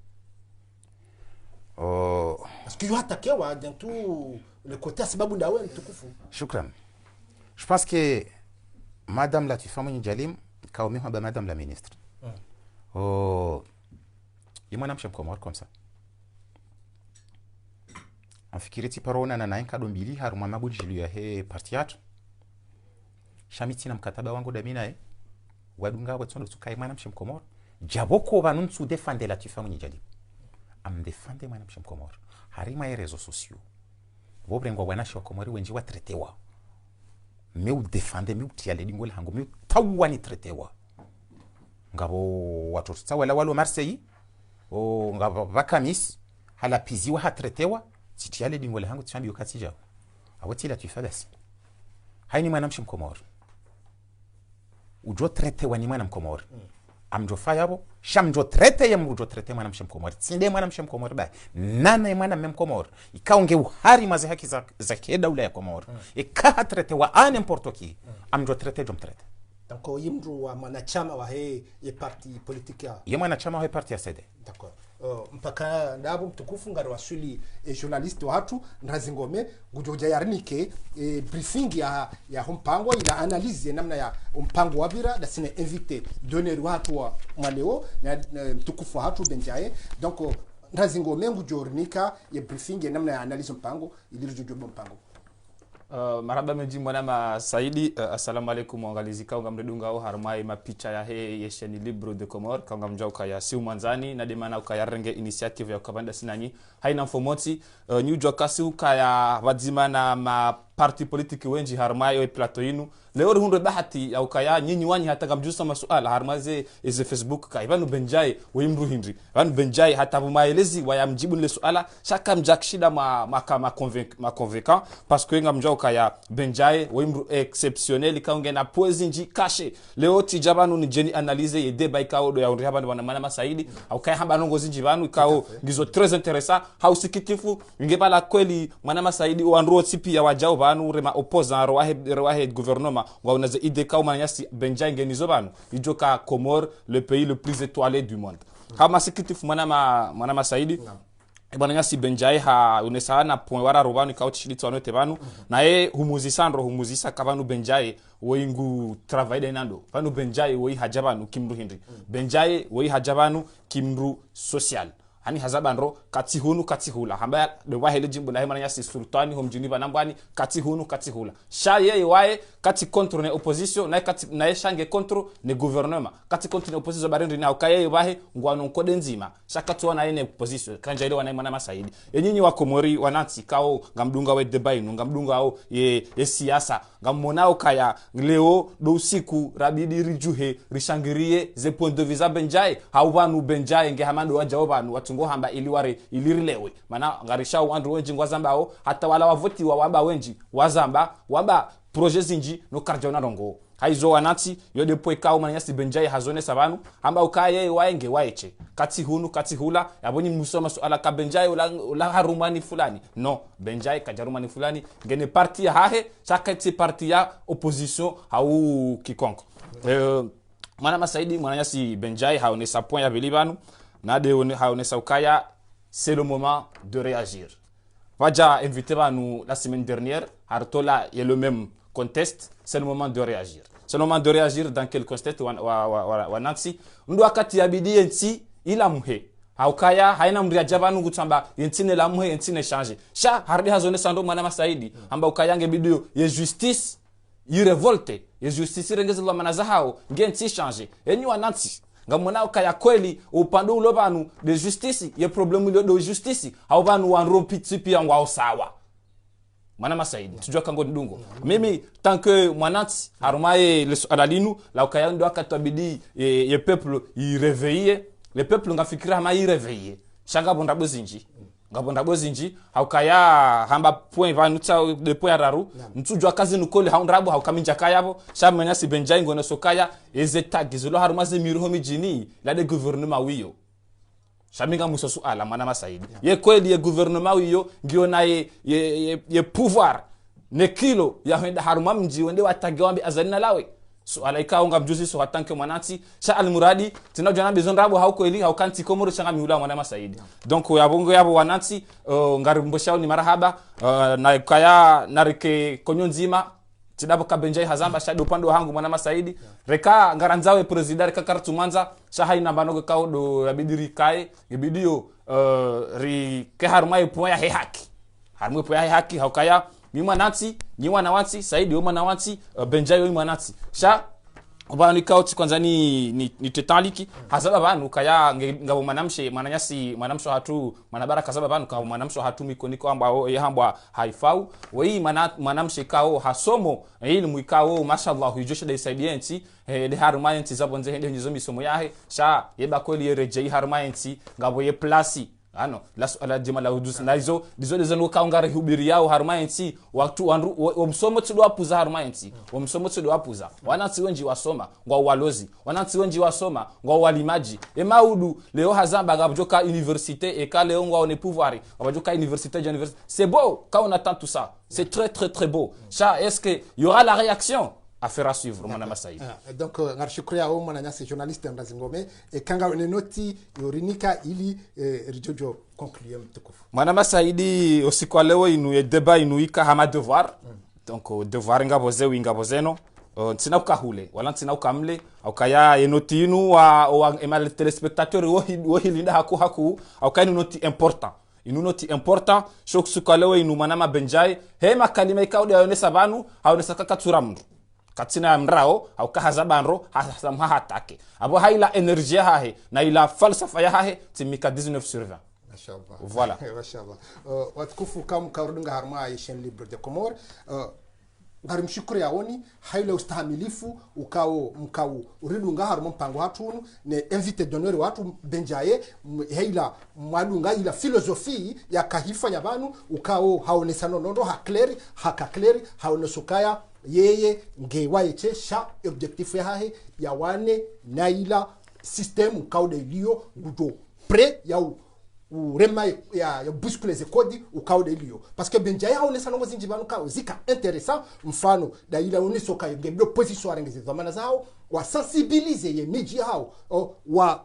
parce que yo atakewa dans tout le côté sababu ndawe mtukufu. Shukran. Je pense que madame Latifa Jalim kaomi haba madame la ministre. Imwana mshem Komor comme ça. Afikiriti parona na naenka dombili haruma mabujilu ya he partiat. Shamiti na mkataba wangu damina wadunga watsondo tukai mwana mshem Komor. Jaboko banunsu defende Latifa Jalim. Am defende mwana mshem Komor. Harima ya réseaux sociaux. Wobrengo wanashi wa Komori wenji wa tretewa. Meu defende meu tiale dingol hangu meu tawani tretewa. Ngabo watu tsawa walo Marseille o ngabo vakamis hala piziwa ha tretewa titiale dingol hangu tsambi ukatija. Awati la tufabasi. Haini mwana mshim Komori. Ujo tretewa ni mwana mkomori. Amjo fayabo shamjo trete ya mjo trete mwana mshem Komor tsinde mwana mshem Komor ba nana mwana mem Komor ikaonge uhari maze haki za daula ya Komor ikaha trete wa n'importe qui amjo trete jom trete donc yimru wa mwanachama wa he parti politique ya mwanachama wa parti ya CD d'accord mpaka ndabo mtukufu ngaro wasuli journaliste watu ndazingome gujoja yarinike briefing ya mpango ila analyse namna ya mpango wa bira da sine invité donner watu wa mwaleo na mtukufu watu Benjaye donc ndazingome ngujornika ya briefing ya namna ya analyse mpango ili jojoba mpango. Maraba meji mwana Saidi assalamu alaikum waangalizi kaunga mredunga au harmai mapicha ya he yesheni Libre de Comore kaunga mjauka ya siu manzani na demana ukaya renge initiative ya ukabanda sinanyi haina mfomoti new jokasi ukaya wadzima na ma parti politiki wenji harmai plateau inu leo hunde bahati ya ukaya nyinyi wanyi hata kamjusa masuala harmaze eze Facebook ka Ivanu Benjaye wimru hindri Ivanu Benjaye hata bumaelezi wayamjibu le suala shaka mjakshida ma convaincant parce que ngamjao kaya Benjaye wimru exceptionnel kaunge na poezinji kashe leo tijabanu ni jeni analyse ye débat ikao do ya uri haba wana mana Saidi au kaya haba nongo zinji banu ikao ngizo très intéressant hausikitifu ngebala kweli mwana Saidi wanro tipi ya wajao banu rema opposant roahe gouvernement wa unaze ide ka umanyasi Benjaye ngenizo banu ijoka Comore le pays le plus étoilé du monde kama sikitifu mwana Saidi bwana nyasi Benjaye ha unesana point wara robanu ka utishiditwa note banu na humuzisa kabanu Benjaye woingu travail nando banu Benjaye woi hajabanu kimru hindri Benjaye woi hajabanu kimru social hani hazabandro katihula hamba de wahele jimbo la hema nyasi sultani homjuni banambani katihula shaye wae kati contre ne opposition na shange contre ne gouvernement kati contre ne opposition barendi na ukaye wahe ngwano nkode nzima shaka tuona ene opposition kanja ile wana mwana Saidi enyinyi wa Komori wanansi kao ngamdunga we debainu ngamdunga au ye siasa ngamonao kaya leo do usiku rabidi rijuhe rishangirie ze point de vue Benjaye haubanu Benjaye nge hamando wajawabanu watungo hamba ilirilewe mana ngarisha wandu wenji ngwazambao hata wala wavoti wa wamba wenji wazamba wamba projet zinji no karjona rongo haizo wanati yode poika umanyasi Benjaye hazone sabanu hamba ukaye waenge waeche katihula yabonyi musoma suala ka Benjaye ula harumani fulani no Benjaye kajarumani fulani ngene parti ya hahe sakati parti ya opposition hau kikonko mwana Saidi mwana nyasi Benjaye haonesa point ya bilibanu na de haonesa ukaya c'est le moment de réagir. Vadja invité nous la semaine dernière, Hartola est le même contexte, c'est le moment de réagir. C'est le moment de réagir dans quel contexte wa Nancy. Ndo akati yabidi yenti ila muhe. Haukaya haina mria jabanu gutamba yentine la muhe yentine change. Sha hardi hazone sando mwana masaidi. Amba ukayange bidio ye justice yi revolte. Ye justice rengeze lo manaza hao ngenti change. Enyi wa Nancy. Ngamona ukaya kweli upandu ulobanu de justice ye problemu de justice. Haubanu wanropi tipi ya ngwa sawa. Mana masaidi tujua kango ndungo mimi tant que mwanati harumaye le adalinu la ukaya ndo akatabidi ye peuple y réveiller le peuple ngafikira ma y réveiller shanga bonda bozinji haukaya hamba point va nutsa de point raru ntujua kazi nukoli haundrabu haukaminja kayabo shamenya si benjai ngone sokaya ezeta gizolo harumaze miruho mijini la de gouvernement wiyo Shaminga musosu ala mana masaidi. Ye kweli ye gouvernement wiyo ngio na ye pouvoir ne kilo ya henda haruma mji wende watage wambi azalina lawe. So ala ika unga mjusi so watanke mwanati sha almuradi tinajua na bezon rabo hauko eli haukanti komoro shanga miula mana masaidi. Donc ya bongo yabo wanati ngarimboshao ni marahaba na kaya narike konyonzima tidabo kabenjai hazamba shado upande wangu mwana masaidi reka ngaranzawe president reka kartumanza shahai nambanoge kaudo yabidiri kai ibidio ri ke harmai poya he haki harmai poya he haki haukaya mima nati nyiwa na wati saidi uma na wati benjai uma nati sha Obani kauti kwanza ni tetaliki hazaba banu kaya ngabo manamshe mananyasi manamsho hatu manabara kasaba banu ngabo manamsho hatu mikoniko ambao yehambwa haifau wei manamshe kao hasomo ili muikao mashallah hujosha de saidienti de harmaenti zabonze hende nyizo misomo yahe sha yeba kweli yerejei harmaenti ngabo ye plasi ano la jema la udus naizo dizo no kaungare hubiri yao harmaenti waktu wamsomo tudwa puza harmaenti wamsomo tudwa puza wanati wenji wasoma ngwa walozi wanati wenji wasoma ngwa walimaji emaudu leo hazamba gabujoka université et ka leo ngwa on pouvoir gabujoka université c'est beau quand on attend tout ça c'est très beau ça est-ce que il y aura la réaction à faire à suivre mwana masaidi donc ngarishukria au mwana nyasi journaliste ndazingome e kanga noti yorinika ili rijojo conclure mtukufu mwana masaidi usiku leo inu débat inuika hama devoir donc devoir ngaboze wingabozeno ntina ukahule wala ntina ukamle aukaya yenoti inu wa emal téléspectateur wo hilinda haku aukaya noti important inu noti important shok sukalewe inu manama benjai hema kalima ikaude ayonesa banu haonesa kakaturamdu katina mrao au kahazabanro hasamha hatake abo haila energie hahe na ila falsafa ya hahe timika 19/20 mashallah voilà mashallah watukufu kam kaurunga harma ya chaîne libre de Comores ngarimshukuru yaoni haila ustahamilifu mkao uridunga harma mpango hatunu ne invité d'honneur watu benjaye haila mwadunga ila philosophie ya kahifanya banu ukao haonesa nondo hakakleri haonesukaya yeye ngewayeche sha objectif yahe ya wane na ila system kaude ilio gudo pre ya urema ya bousculer ze kodi ukaude ilio parce que benjaya haonesa nongo zinjibanu kao zika intéressant mfano da ila unisoka ngebdo position arengeze zamana zao wa sensibiliser ye miji hao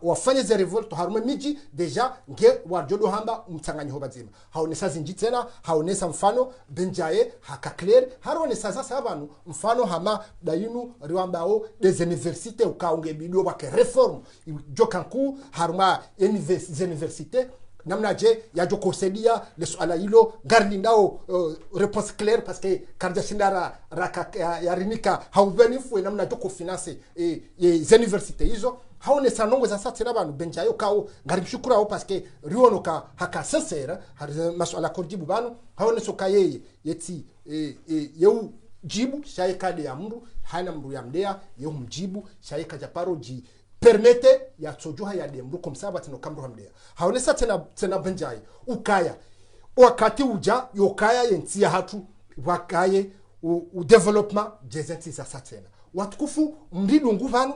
wafanye ze revolt harume miji deja nge wajodo hamba mtsanganyo bazima haonesa zinji tena haonesa mfano benjaye hakakler haonesa sasa abantu mfano hama dayinu riwambao des universités ukaunge bidio wake reform jokanku haruma universités namna je ya joko sedia le swala hilo garlindao réponse claire parce que karja shindara raka ya rinika haubenifu namna joko finance les universités hizo haone sanongo za sasa banu benjayo kao ngaribishukura au parce que riono ka haka sincere maswala kordibu banu haone soka yeye yeti yeu jibu shaika ya mru hana mru ya mdea yeu mjibu shaika japaro ji permete ya tsojuha ya demru komsaba tino kamru hamdea haonesa tena benjai ukaya wakati uja yokaya yentia hatu wakaye u development jezenti za satena watukufu mridu nguvanu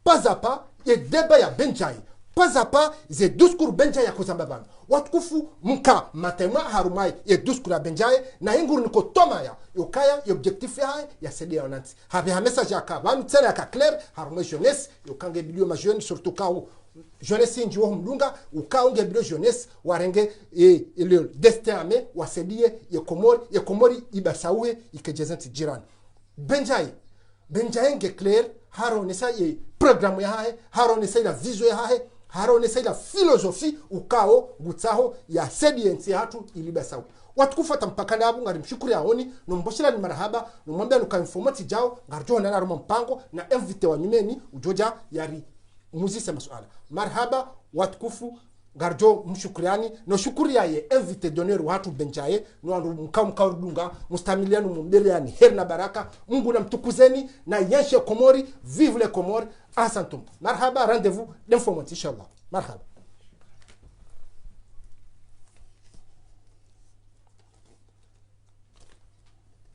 pazapa ye deba ya benjai pazapa ze discours benjai ya kozambabana watukufu mka matema harumai ye discours ya benjai na inguru niko toma ya yokaya ye objectif ya cede onanti habe ha message ya ka banu tsela ka clair harumai jeunesse yokange bilio ma jeune surtout ka jeunesse nji wo mdunga ukaunge bilo jeunesse warenge le destin ame wasedie ye komori ibasauhe ikejezanti jirani benjai nge clair haro nesa ye programme ya hae haro nesa ila vision ya hae haro nesa ila philosophie ukao gutsaho ya sediensi hatu ilibasauhe watukufata mpaka nabu ngari mshukuri aoni nomboshira ni marahaba nomwambia nukainformati jao ngarjo na roma mpango na invite wa nyumeni ujoja yari muzise masuala marhaba watukufu ngarjo mshukuriani no shukuri yaye invite donner watu benjaye no andu mkamkarudunga mustamiliano mumbele yani herna baraka Mungu na mtukuzeni na yeshe Komori vive les Comores asantum marhaba rendez-vous d'informati inshallah marhaba